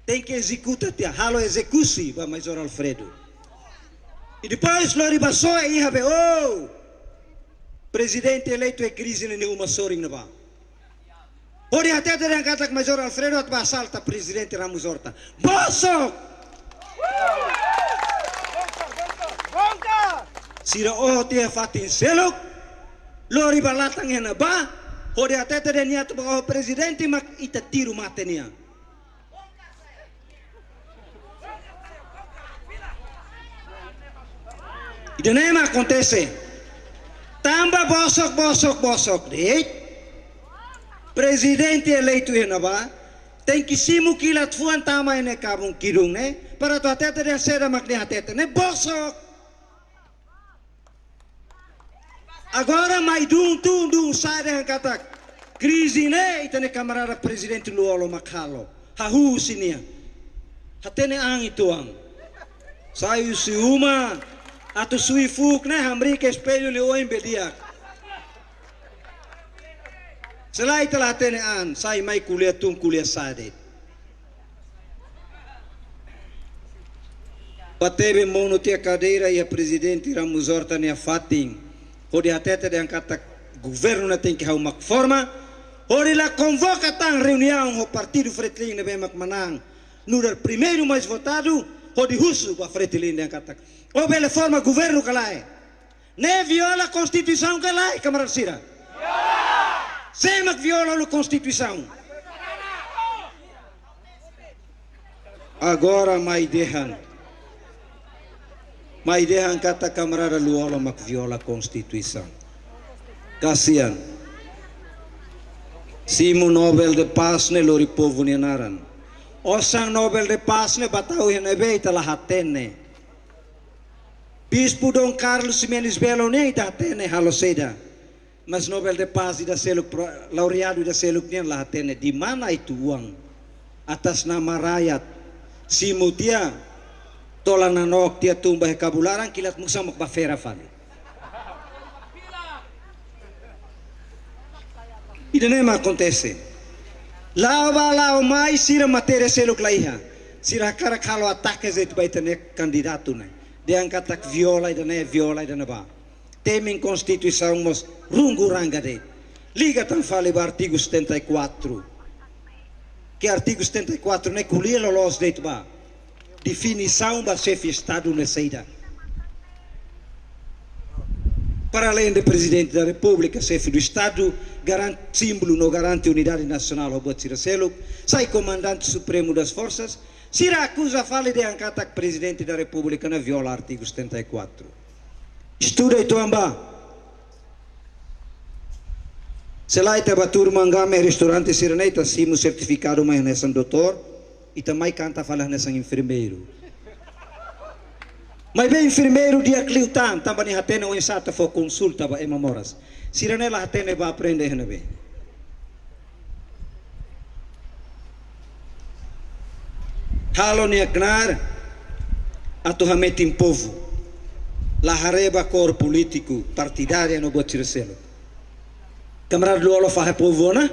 Tem que executar tia, halo execusi ba Major Alfredo. E depois Lori Bassou e Iha oh, presidente eleito em crise nenhuma soring na ba. Ori até ter angkat Major Alfredo at basalta presidente Ramos Horta. Bosso! Sira oh tia fatin selok. Lori balatang na ba. Ori até ter niat ba presidente mak ita tiru matenia. Idanema acontece. Tamba bosok deit. Presidente eleito Henaba tem que simu kilat fuan tama ene kabung kirung ne para tu atete de seda makne atete ne bosok. Agora mai dung sai de kata crise ne itane camarada presidente Luolo Makalo. Hahu sinia. Hatene ang ituang. Sayu si uma atau sui fuk ne hamri ke espelho le oim bediak. Selain telah tenean, saya mai kuliah sadet. Patebe mono tia cadeira e a presidente Ramos Horta ne fating. Hodi atete de angkata governo na tem que hau mak forma. Hodi la convoca tang reunião o partido Fretilin ne mak manang. No primeiro mais votado, hodi husu ba Fretilin de angkata. O bele forma governo kalai. Ne viola a Constituição kalai, camarada Sira. Semak viola a Constituição. Agora mai dehan kata camarada Luolo mak viola a Constituição. Kasian. Simu Nobel de Paz ne lori povo nenaran. Osang Nobel de Paz ne batau henebe italah hatene. Bispo Dom Carlos Ximenes Belo ne itatene haloseda. Mas Nobel de Paz da seluk laureado da seluk nian lah hatene. Di mana itu uang atas nama rakyat? Simu dia tolananok dia tumbah kabularan kilat musa mak bafera fali. Idane ma acontece. Lao mai sira matéria seluk laiha. Sira cara kalau ataque zaitu baitane candidato ne. Dia angkatak viola idane ba. Temem Constituição mos rungu ranga de. Liga tan fale ba artigo 74. Que artigo 74 ne kulia los de ba. Definição ba chefe Estado ne seida. Para além do presidente da República, chefe do Estado, garante símbolo no garante unidade nacional o botira selo, sai comandante supremo das forças, sira acusa fale de angkatak presidente da República na viola artigo 74. Estuda itu amba. Selai teba turma ngame restaurante siraneta simu certificado mai nesan doutor, e também canta falar nesan enfermeiro. Mas bem enfermeiro dia cliutan também hatene o insata for consulta ba emamoras. Siranela hatene ba aprender hanabe. Halo ni aknar atu hametin povo. La hareba cor político partidária no botircelo. Camarada Luolo fa povo na?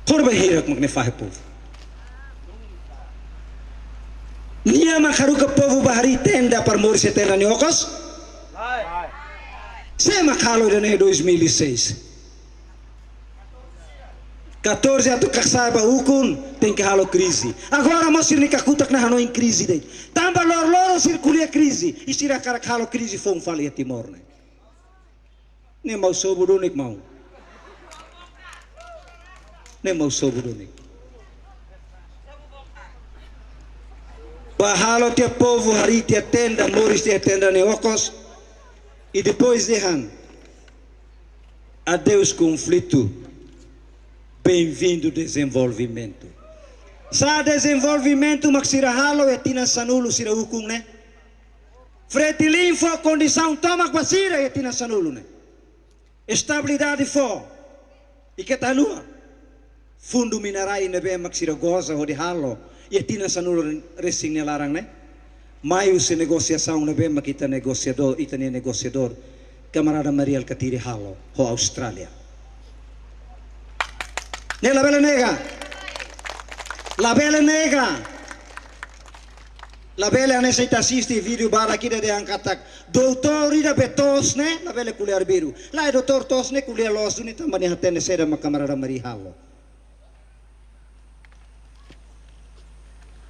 Corba hirak magne fa povo. Nia makaruka povo bahari tenda para morir setela niokos. Saya makalo de 2006. 14 atu kaksaba ukun tem que halo crise. Agora mas sir nikakutak na hano em crise dei. Tamba lor circulia crise. Istira karak halo crise fong fali Timor ne. Ne mau sobudonik mau. Ne mau sobudonik. Bahalo tia povo hari tia tenda, moris tia tenda neokos. E depois derran. Adeus conflito. Bem-vindo desenvolvimento. Sa desenvolvimento maksira halo e tina sanulo sira hukum ne. Fretilin fo condição toma basira e tina sanulo ne. Estabilidade fo. E que tanua. Fundo minerai nebe maksira goza ho de halo. E tina sanulo resing ne larang ne. Maio se negociação nebe makita negociador, itane negociador. Camarada Mariel Katiri halo ho Austrália. Ne la bela nega. La bela nessa assiste vídeo bara aqui de angkatak. Doutor ida betos ne la bela kuliah biru. La doutor tos ne kuliah los unita mani hatene seda makamara mari halo.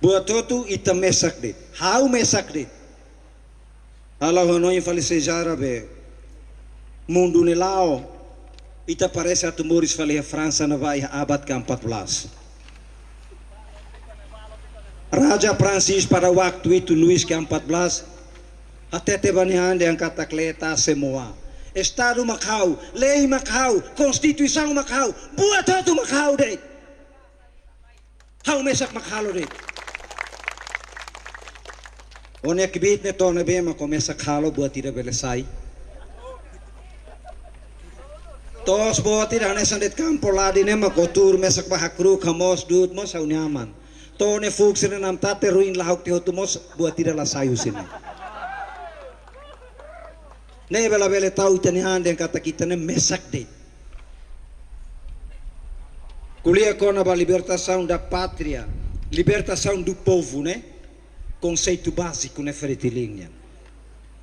Buat tu ita mesak dit. How mesak dit. Ala hono infalisejar be. Mundo ne lao. Ita parece a tumores falei a França na vai abad ke-14. Raja Prancis pada waktu itu Louis ke-14 atete banihan yang kata kleta semua. Estado Macau, lei Macau, Constituição Macau, buat itu Macau deh. Hau mesak Macau deh. Onya kibit ne tone be ma começa khalo buat tidak belesai. Tos buat tidak nesandet campo ladi ne ma kotur mesak bahakru kamos dut mos au nyaman. Tone fuk sini nam tate ruin lahok ti hotu mos buat tidak la sayu sini. Ne bela bela tahu tani hande kata kita ne mesak de. Kuliah kona ba libertação da pátria, libertação do povo, né? Conceito básico ne feritilinha.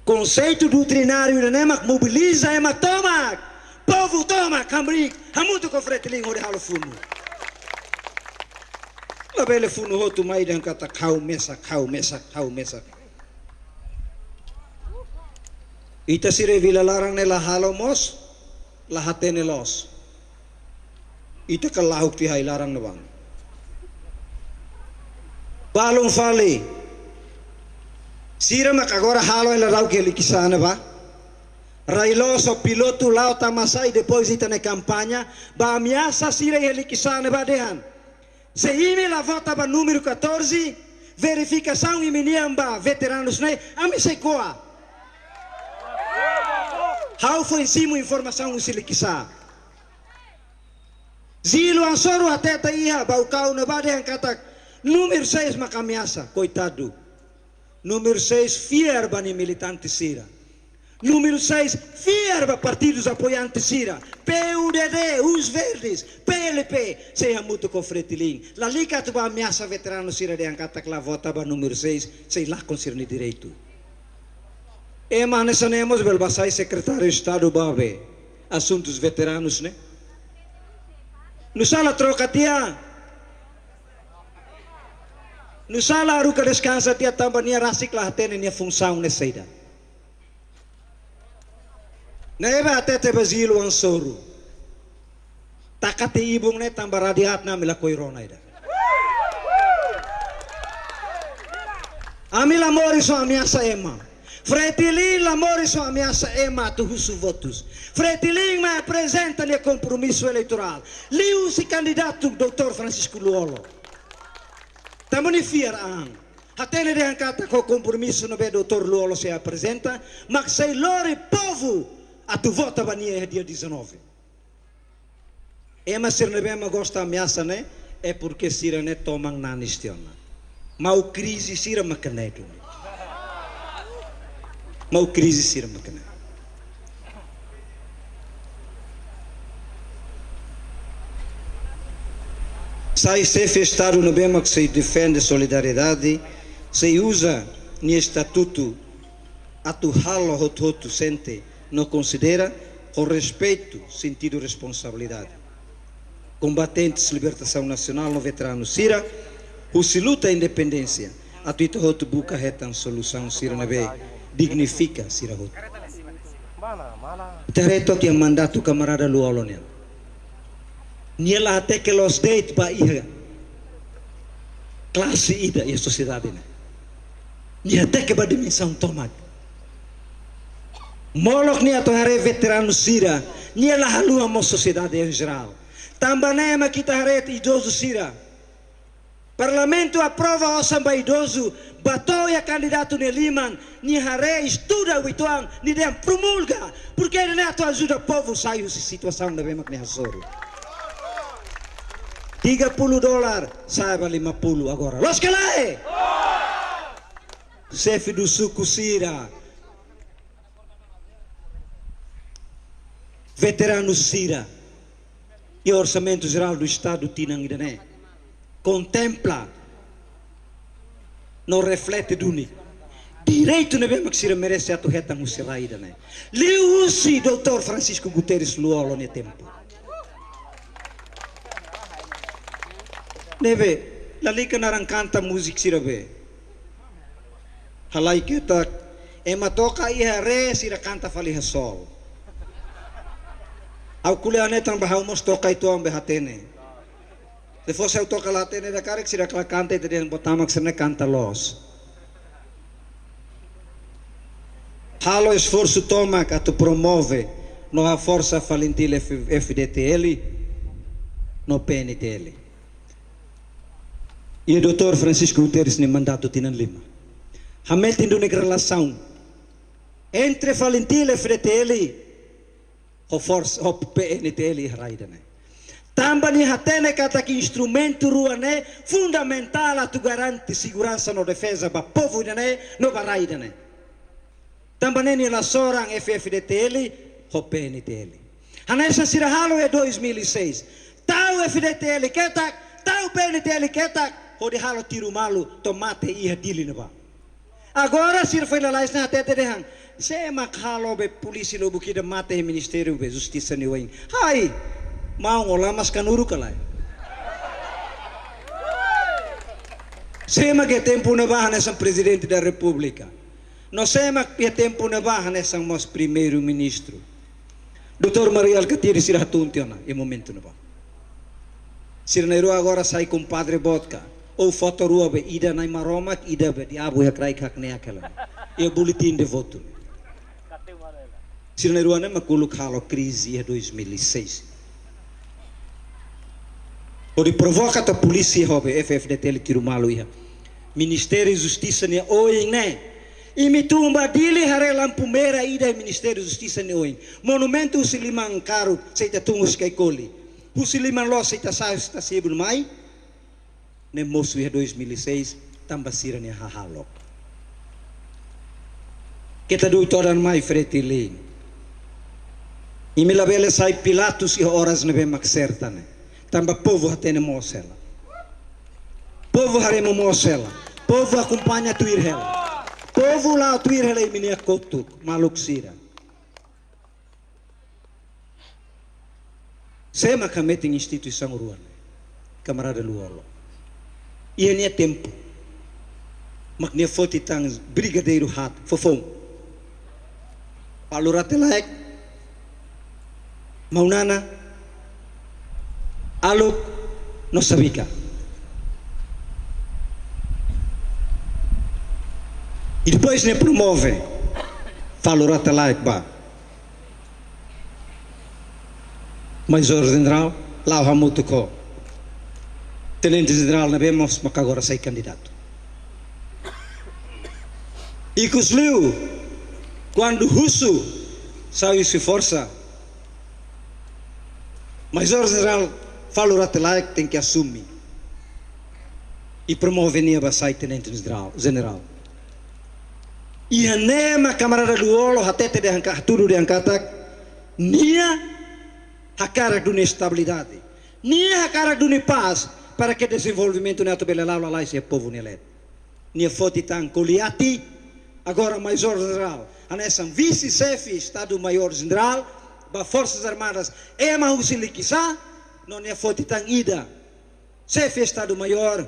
Conceito doutrinário ne mak mobiliza e mak toma. Povo toma, cambrik, hamutu ko feritilinho de halo funo. La bele funo hotu mai dan kata kau mesak. Ita sire vila larang ne la halo mos, la hatene los. Ita kalahuk ti hai larang na bang. Balong fali. Sira mak agora halo ela rau ke likisana ba. Railoso piloto lao tamasai depois ita ne campanha ba ameaça sira helikisana ba dehan. Se ime la vota ba número 14, verificação e meniamba veteranos né, ame se coa. How foi em cima informação o silikisa. Zilo ansoro até ta iha ba o kau na ba dehan kata número 6 makamiasa, coitado. Número 6 fierba ni militante sira. Número 6, fierba partidos apoiantes Sira, PUDD, Os Verdes, PLP, seja muito com fretilim. La liga tu vai ameaça veterano Sira de angkata que la vota ba número 6, sei lá concerne direito. E mas nessa nemos belbasai secretário de Estado babe, assuntos veteranos, né? No sala troca tia. No sala aruca descansa tia tambania rasik lah tene nia função nessa ida. Nebe atete bazilo ang soro. Takati ibong ne tambah radiat na mila koirona ida. Amila moriso ameaça ema. Fretilin la moriso ameaça ema tu husu votos. Fretilin me apresenta ne compromisso eleitoral. Liu si candidato Dr. Francisco Luolo. Tamoni fiar ang. Atene de angkata ko compromisso no be Dr. Luolo se apresenta, mas sei lore povo a tu vota bania dia 19. Ema ser nebe ma gosta ameaça né é porque sira ne tomang nanistiona. Mau crise sira makanedo. Mau crise sira makanedo. Sai se festado no bema que se defende solidariedade, se usa ni estatuto a tu halo hotu sente não considera com respeito, sentido responsabilidade. Combatentes libertação nacional no veterano Sira, o se luta a independência, a tuita hotu buca retan solução Sira nebe dignifica Sira hotu. Tereto que mandato camarada Luolo ne. Niela até que los deit ba iha classe ida e sociedade ne. Ni até que ba dimensão tomat. Molok ni atau hari veterano Sira, ni lah halu amo sociedade em geral. Tambah nema kita hari idoso Sira. Parlamento aprova o samba idoso, batou ya candidato ne liman, ni hari estuda o ituang, ni dem promulga, porque ele neto ajuda o povo sair da situação da bema que ne hasoro. $30 saiba 50 agora. Los que lá é? Chefe do suco Sira. Veterano Sira e o Orçamento Geral do Estado Tinang Idane contempla, não reflete duni direito ne bema que Sira merece a torreta musira Idane. Liu usi Dr. Francisco Guterres Luolo ne tempo. Neve, la lika narang canta musik Sira be. Halai kita ema toka iha re Sira canta faliha sol. Au kuliah netang bahau mos toka itu ambe hatene. Depois eu toca lá tene da cara que se aquela canta e tem botama que se ne canta los. Halo esforço toma que tu promove no a força falentile FDTL no PNTL. E o Dr. Francisco Guterres ne mandato tinan lima. Hamel tindu ne relação entre falentile FDTL o força o PNTL raidane. Também hatene kata que instrumento ruane fundamental a tu garante segurança no defesa ba povo dane no barai dane. Também ni la sorang FFDTL ho PNTL. Hanesa sirahalo e 2006. Tau FDTL ketak, tau PNTL ketak, ho de halo tiru malu tomate ia dili ba. Agora sir foi la lais na tete dehan. Se makhalo be polisi lo buki de mate ministério be justiça ni wain. Hai mau ngolamas kanuru kalai. Sema que tempo na barra nessa presidente da república. Não sema que tempo na barra nessa nosso primeiro ministro. Dr. Maria Alcatiri sirah tuntiona em momento na barra. Sirneiru agora sai com padre vodka. Ou foto rua be ida na maroma ida be diabo ya krai kak ne akela. E boletim de voto. Sirneiru ana makuluk halo crise 2006. Ori provoca a polícia hobe FFDTL tiru malu ia. Ministério de Justiça ne oing ne. E me tumba dili hare lampu merah ida Ministério de Justiça ne oing. Monumento usiliman karu seita tungus kai koli. Usiliman lo seita sai sta sebul mai. Ne mosu ia 2006 tamba sira ne hahalok. Kita du toran mai fretilin. E me labele sai Pilatus e horas ne be maksertane. Tamba povo hatene mosela. Povo haremo mosela. Povo acompanha tuirhela. Povo lá tuirhela e minia kotu maluk sira. Sema kamete instituição ruan. Camarada Luolo. E é tempo. Maknia foti tang brigadeiro hat fofong. Palurate laek. Maunana aluk no sabika. E depois ne promove falurata laik ba. Major General lá o Hamutuko. Tenente General na vemos maka agora sai candidato. E cusliu quando Russo saiu se força. Major General falurate laik tem que assumir e promover nia basai tenente general. E a nema camarada Luolo hatete de angkat tudo de angkatak nia hakara dunia estabilidade, nia hakara dunia paz para que desenvolvimento neto belelau lá e povo nelet. Nia foti tang Coliati agora Major General, anesan vice-chefe Estado Maior General ba Forças Armadas é mahusilikisa. Não é foto tão ida. Chefe Estado Maior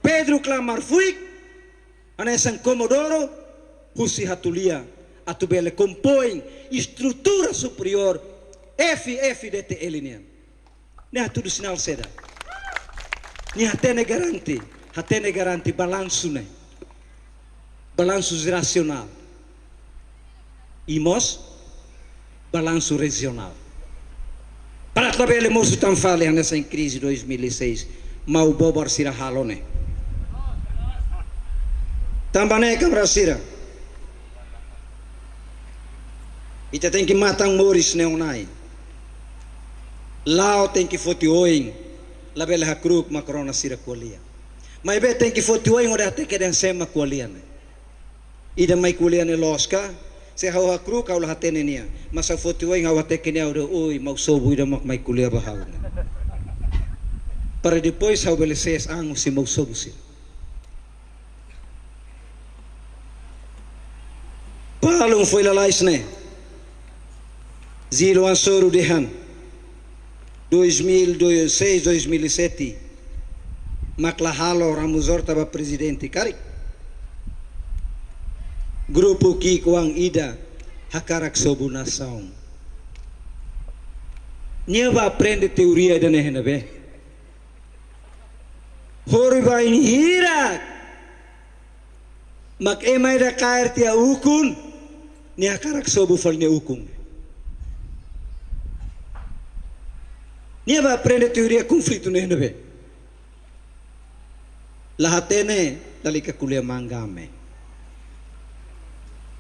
Pedro Clamar Fuik, anesan Comodoro, Husi Hatulia, atubele compõe estrutura superior FFDTL nia. Nia tudo sinal seda. Nia hatene garanti balanço ne. Balanço geracional. Imos balanço regional. Para tabele moço tão falha nessa crise 2006, mau bobar sira halone. Tambane câmara sira. Ita tem que matar Moris neonai. Lao tem que foti oing, labele hakruk makrona sira kualia. Mas be tem que foti oing ora te querem sema kualia ne. Ida mai kualia ne loska. Se hau hakru kau lah hatene nia, masa foti wai ngau hateke nia udah oi mau sobu ida mak mai kuliah bahau. Para depois hau bele ses angu si mau sobu si. Palung foi lalais ne. Zilo ansoro dehan. 2006, 2007. Maklahalo Ramuzor taba presidente kari. Grupo Kikuang Ida hakarak sobu nasaung. Nia ba aprende teoria da nehenabe. Hori ba ini hirak. Mak emay da kair tia ukun. Ni akarak sobu fal ni ukun. Ni ba aprende teoria conflito ne be. Lahatene dali ka kuliah manggame.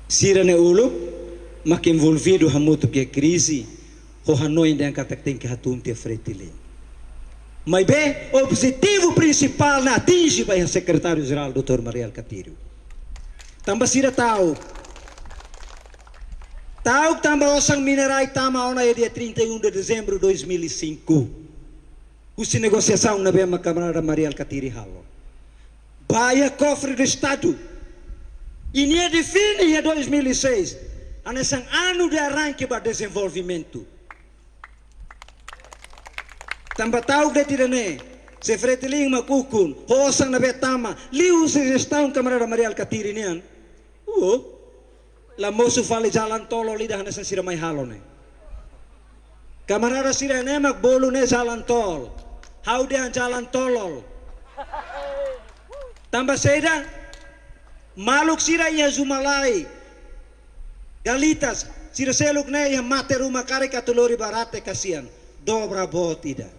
Sira ne uluk mak envolvido hamuto que crise ho Hanoi dan katak tem que hatum te fretile. Mas bem, o objetivo principal na atinge vai o secretário-geral Dr. Mariel Catírio. Tamba sira tau tamba osang minerai tama ona dia 31 de dezembro de 2005. Usi negociação na bema camarada Mariel Catírio halo. Baia cofre do Estado. E nem define em 2006. Anesang ano de arranque para desenvolvimento. Tamba tau de tirane. Se fretiling makukun. Hosang na betama. Liu se gestão camarada Mariel Catírio nian. La moço fale jalan tolo lidah na sira may halo ne. Kamarada sira ne magbolo ne jalan tol. How de jalan tolol. Tambah seda maluk sira ia zumalai. Galitas sira seluk ne ia mate rumah kare katulori barate kasian. Dobra botida.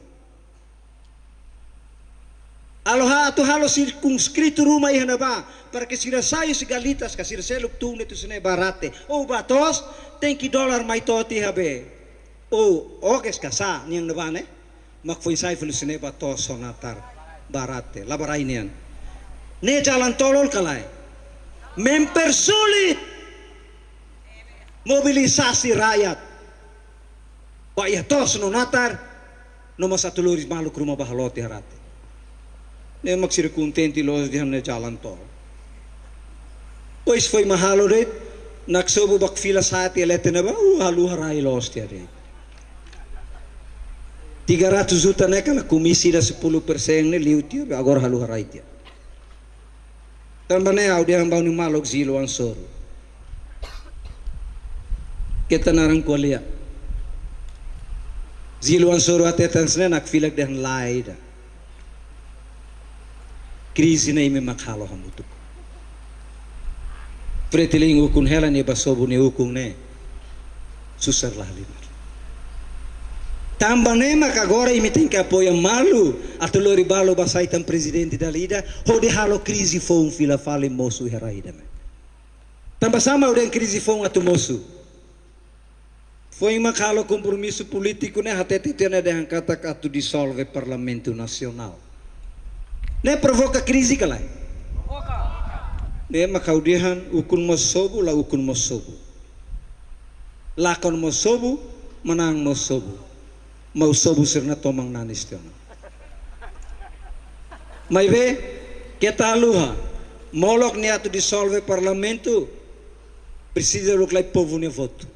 Aloha tu halo circunscrito rumah ia naba para que sira saia se galitas ka sira seluk tu ne tu sene barate. O batos tem que dólar mai toti habe. O okes kasa niang naba ne. Mak foi sai fulu sene batos sonatar barate labarai nian. Ne jalan tolol kalai. Mempersulit mobilisasi rakyat. Pak ya tos no natar nomor satu luris maluk rumah bahaloti harate. Ne maksir contenti los di hamne jalan tol. Pois foi mahalo det naksobu bak fila sati letena ba halu harai los dia det. 300 juta ne kala komisi da 10% ne liu tio agora halu harai dia. Tambane au dia ambau ni malok zilo ansoro. Kita narang kualia. Zilo ansoro atetan sene nak filak dan laida. Crise na ime makhalo hamutuk. Fretiling ukun hela ni basobu ni ukun ne. Susar lalimar. Tambane mak agora ime tem que apoiar malu atau lori balo basaitan presidente da lida ho de halo crise fo fila fale mosu heraida me. Tambah sama udah crise fo atu mosu. Foi makalo compromisso político ne hatete tena de kata atu dissolve parlamento nacional. Ne provoca crise kalai. Ne makaudihan ukun mosobu la ukun mosobu. Lakon mosobu menang mosobu. Mau sobu sirna tomang nanis tiona. Mai be kita luha molok ni atu dissolve parlamento precisa luklai povo ne voto.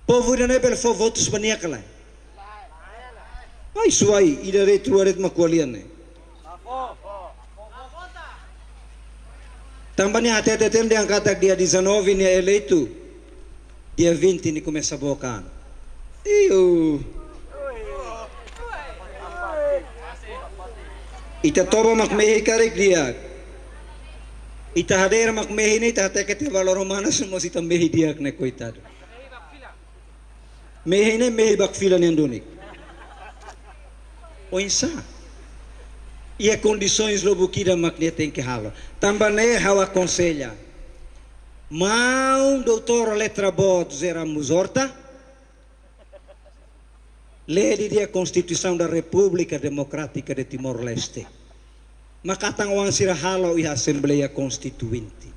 Povo ne bel fo votos bania kalai. Ai suai ida retruaret makualian ne. Tambahnya hati-hati dia angkat dia 19 ni eleito. Dia 20 ni começa a bocar. Iyo. Ita toba makmehi karek dia. Ita hader makmehi ni ita teke te valor humano semua ita mehi dia ne coitado. Mehi ne mehi bakfila ni andunik. O insa. E a condições lobo kira makne tem que halo. Tambah ne hawa aconselha. Mau doutor letra bot zera musorta. Lei dia Constituição da República Democrática de Timor-Leste. Makatang wan sira halo i Assembleia Constituinte.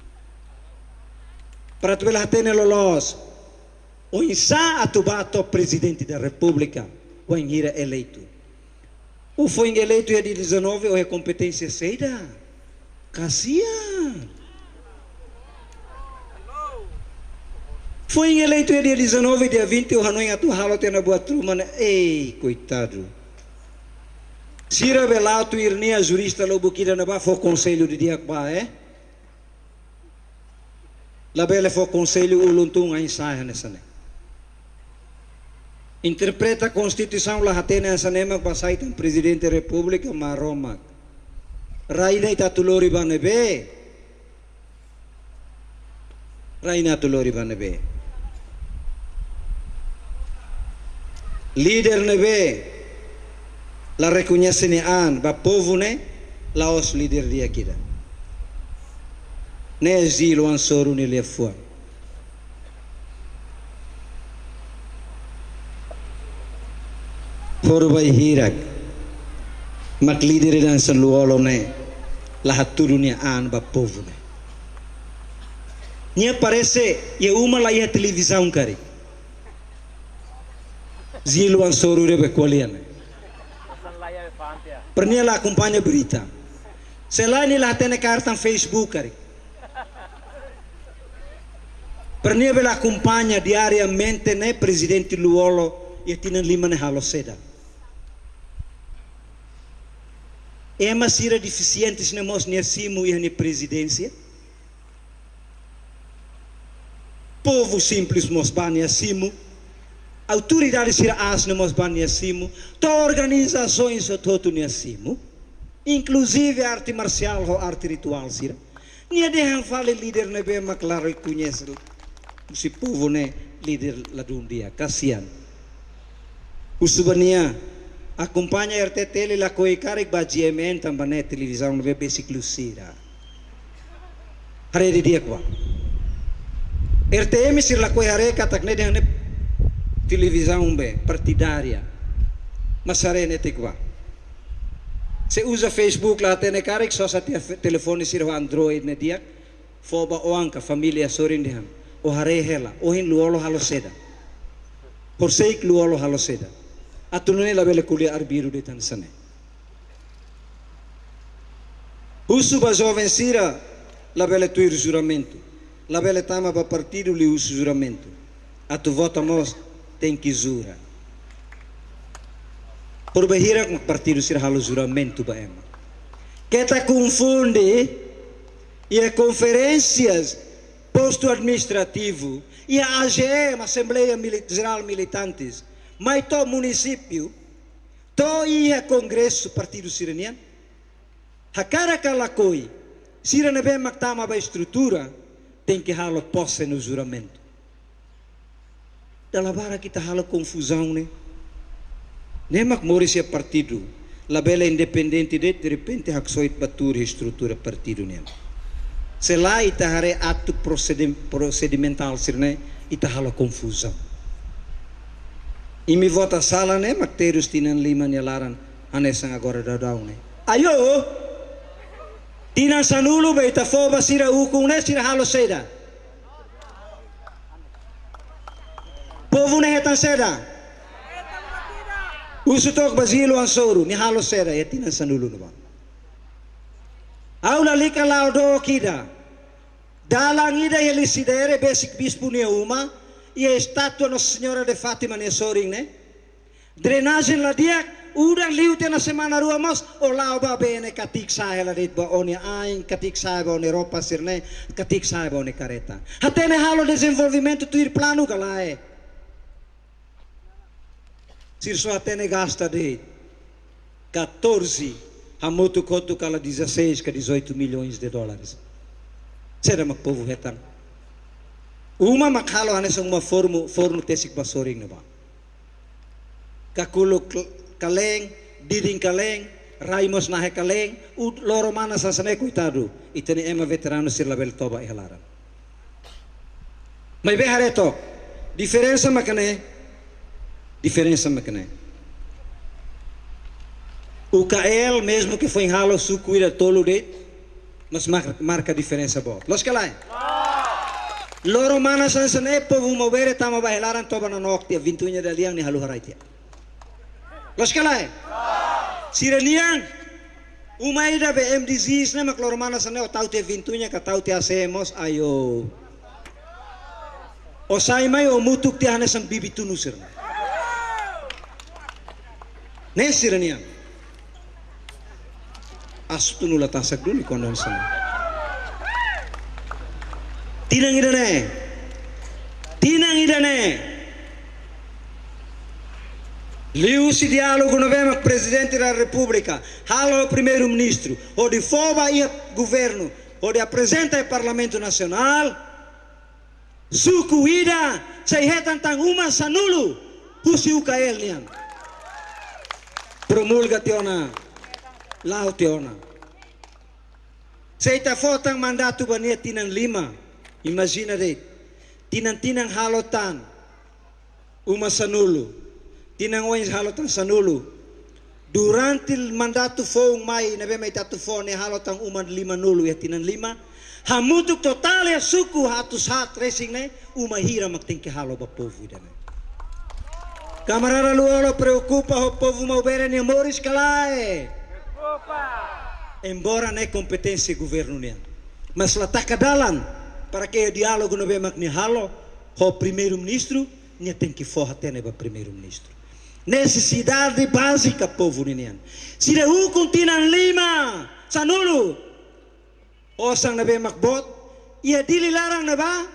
Para tu bela tene lolos. O insa atubato presidente da República. O inhira eleito. O foi eleito dia 19 ou é competência seida. Casia. Foi eleito dia 19 dia 20 o Hanoi atu halo tena buat rumah. Ei, coitado. Sira belauto irnia jurista lobo kira na ba fo conselho de dia ba La bele fo conselho uluntung ai saia nessa ne. Interpreta a Constituição la hatena essa nema pasai tem presidente da República Maromak. Raina ita tulori banebe. Raina tulori banebe. Leader nebe la reconhecem ba povo ne la os leader dia kita. Ne zilo an soru ne lefua. Forbai hirak mak leader dan seluolo ne la haturunia an ba povo ne. Nia parece ia uma la ia televisão kari. Zilo an soru rebe kualian. Pernah la acompanha berita. Selain la tene kartan Facebook kari. Pernah bela acompanha diariamente ne presidente Luolo e tinan lima ne halo seda. É masira deficientes ne mos ne simu e ne presidência. Povo simples mos bani simu. Autoridades sira as ne mos bani simu. To organizações o todo ne simu. Inclusive arte marcial ou arte ritual sira. Nia dehan fale líder ne be maclaro e conhece si povo ne líder la dunia. Kasihan. Usubania acompanha RTTL la coi caric ba GMN tambane televisão ne be basic lucira. Hare de dia kwa. RTM sir la coi hare katak ne dehan televisão be partidária. Masare ne tikwa. Se usa Facebook la tene caric só sa telefone sir Android ne dia. Foba oanka família sorin dehan. O hare hela, o hin luolo halo seda. Por seik luolo halo seda. Atunune la bele kulia arbiru de tansane. Usu ba jovem sira la bele tuir juramento. La bele tama ba partido li usu juramento. Atu votamos tem que jura. Por behira com partido sira halo juramento ba ema. Kita confunde e conferências posto administrativo e a AGM, Assembleia Geral Militantes, mas to município, to ia congresso partido sirenian, hakara kalakoi, sirene bem maktama ba estrutura, tem que halo posse no juramento. Dalam bara kita halo confusão ne, nemak moris ya partido, la bela independente de repente hak soit batur estrutura partido ne. Sela ita hare ato procedimental sirne ita halo confusão. Imi vota sala ne makterus tinan lima nyalaran anesang agora dadau ne. Ayo tinan sanulu be ita foba sira ukung ne sira halo seda. Povo ne hetan seda. Usutok bazilo ang soru ni halo seda ya tinan sanulu ne ba. Aula lika laudo kida. Dalang ida elisidere basic bispo ne uma e a estátua Nossa Senhora de Fátima ne soring ne. Drenagem la dia udang liute na semana rua mas o lau ba bene katik sahe la dit ba oni ain katik sahe ba oni ropa sirne katik sahe ba oni careta. Hatene halo desenvolvimento tuir plano galae. Sirso atene gasta de 14 Hamutu kotu kala 16 ka 18 milhões de dólares. Será mak povo retan. Uma makhalo hanes uma forno tesik basoring na ba. Kakulo kaleng, diding kaleng, raimos nahe kaleng, loro mana sasane kuitado. Itani ema veterano sir label toba ihalaran. May be hareto. Diferença makane. O KL, mesmo que foi em ralo, su cuida tolo de, mas marca a diferença boa. Los que lá é? Loro mana sansane povo mover tama bahilaran toba na nokti 21 de liang ni halu haraitia. Los que lá é? Sireniang umaida be MDZs na makloro mana sane o taute 21 ka taute hacemos ayo. O sai mai o mutuk ti hanes ang bibitunu sir. Ne sireniang astu nula tasak dulu kondon sana. Tinang idane. Liu si dialogo novembro com o presidente da República, halo o primeiro-ministro, onde forma o governo, onde apresenta o Parlamento Nacional, suku ida, saya tentang uma sanulu, husi UKL nian. Promulga teona, lau teona. Saya tak fotang mandato bania tinang 5, imagina deh, tinang halotan, uma sanulu. Tinang oins halotan sanulu. Durante il mandato fong mai nabe mai tatu fong ne halotan uman 5 nulu ya tinang 5. Hamutuk total ya suku hatus hat racing ne uma hira maktingke halo ba povo dane. Camarada Luolo preocupa o povo maubere ne moris kalae. Embora ne competência governo ne. Mas lataka dalan para que o diálogo no be makni halo o primeiro-ministro ne tem que forra tene ba primeiro-ministro. Necessidade básica, povo ninian. Se de continan 5, sanulu. Osang na be makbot, ia dili larang na ba?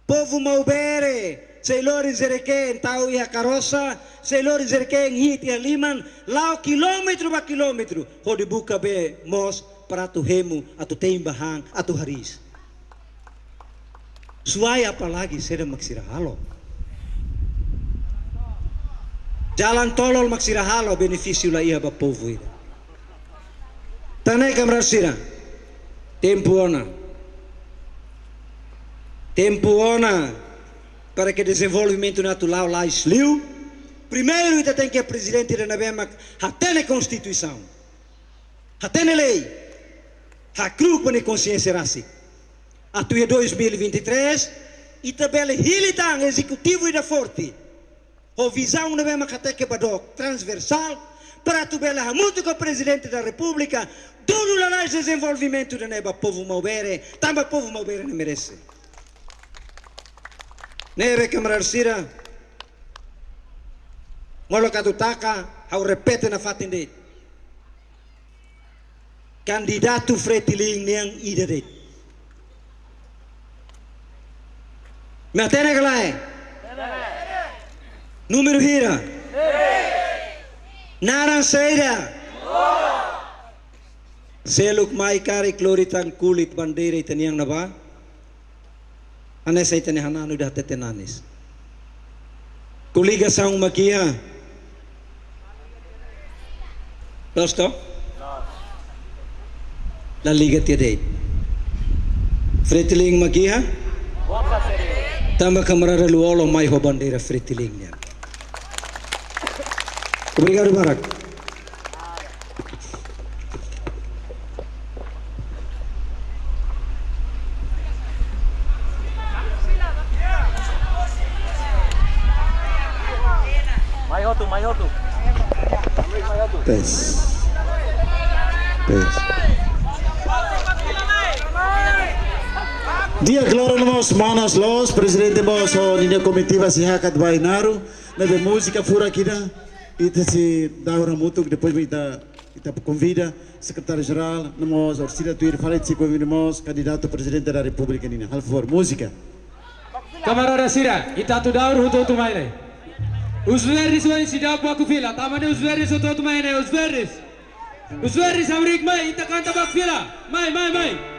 Povo maubere, se lori zereke tau ia karosa, se lori zereke hit ia 5, lau kilometro ba kilometro, ho dibuka be mos para tu hemu, atu teimbahang, atu haris. Suai apalagi seda maksirahalo. Jalan tolol maksirahalo benefício la ia ba povo ida. Tanai kamrar sira. Tempo ona para que desenvolvimento natural lá esliu. Primeiro ita tem que a presidente da Nabema hatene constituição. Hatene lei. Ha kruk bane consciência rasi. Atu 2023 ita bele hilitang executivo ida forte. O visão não é uma categoria transversal para tu bela muito com o presidente da República todo o desenvolvimento da neba povo maubere também povo maubere não merece. Nere camarada sira molo katutaka hau repete na fatinde candidato Fretiling niang ide me atene galai número hira naranseira seluk mai kari kloritan kulit bandera itaniang naba anes itani hananu dah tetenanis kuliga sang makia Losto? La liga tiadei Fretiling makia tambah camarada Luolo mai ho bandeira Fretiling niang. Obrigado, Barak. Mayotu. Tes. Dia glória nós manas los presidente mos o linha comitiva se hakat bainaru nebe música fura kida ita se daura mutuk depois ita convida secretário-geral nós orsida tuir falet se convidamos candidato presidente da República nina hal for música Camarada Sira, ita tu daur hutu tu maine. Uzveris wan sidap baku fila, tamane uzveris hutu tu maine, uzveris. Uzveris amrik mai, ita kanta bak fila. Mai.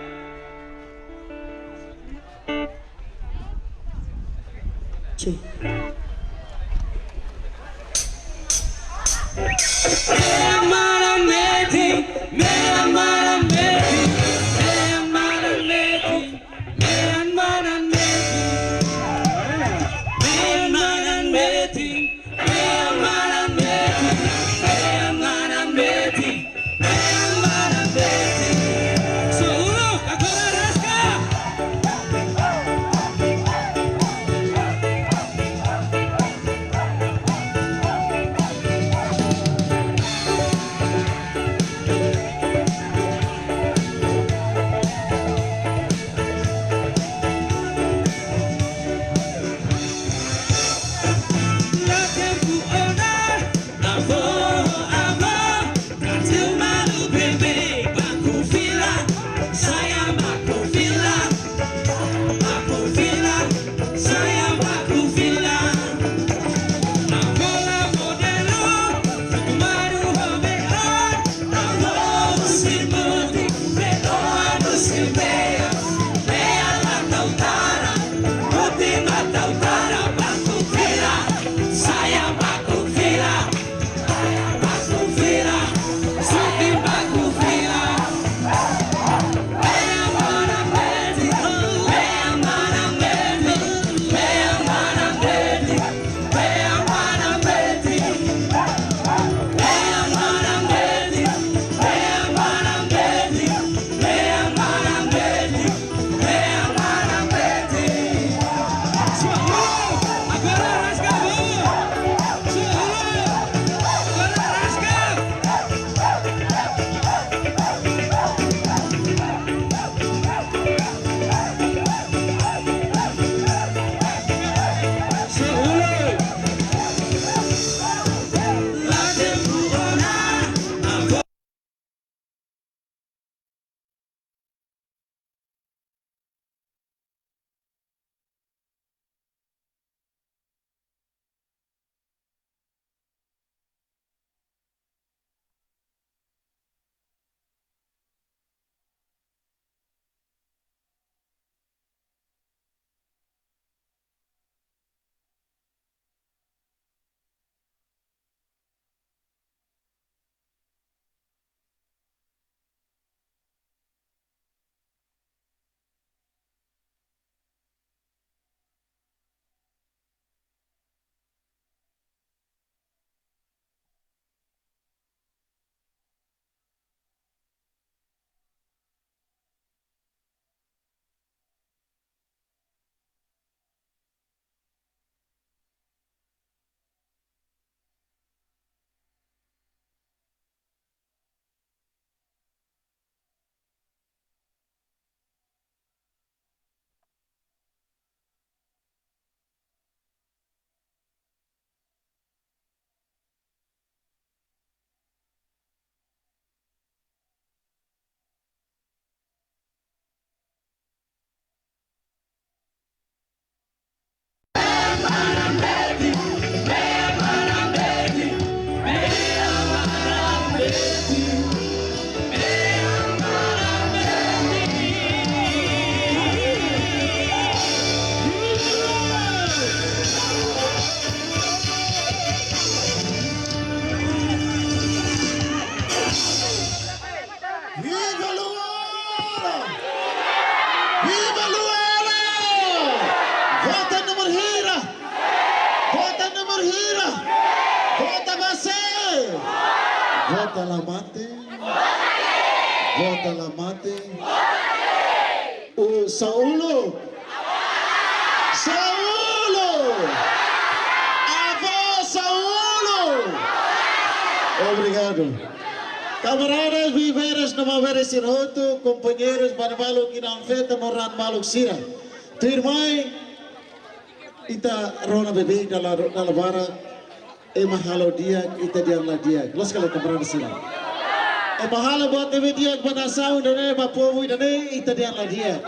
Viva Luola! Vota nomor hira! Vota nomor hira! Vota Base! Vota Lamate! Vota Lamate! O Saulo! Saulo! Avô Saulo! Obrigado. Camaradas, viveres nama veres roto, companheiros, banbaluk inang feta moran maluk sira. Tirmai ita rona bebê dala bara mahalo dia ita diang dia. Los kali camaradas sira. Mahalo buat dia pada saun dan povo dan ita diang dia.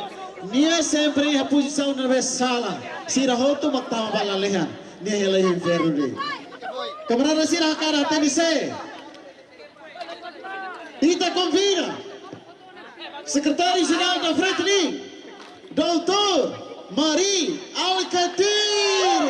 Nia sempre a posição na sala. Sira roto maktama balalehan. Nia helahin ferro. Camaradas sira cara tenise. Ita convida secretário-geral da Frente, Doutor Mari Alcatir.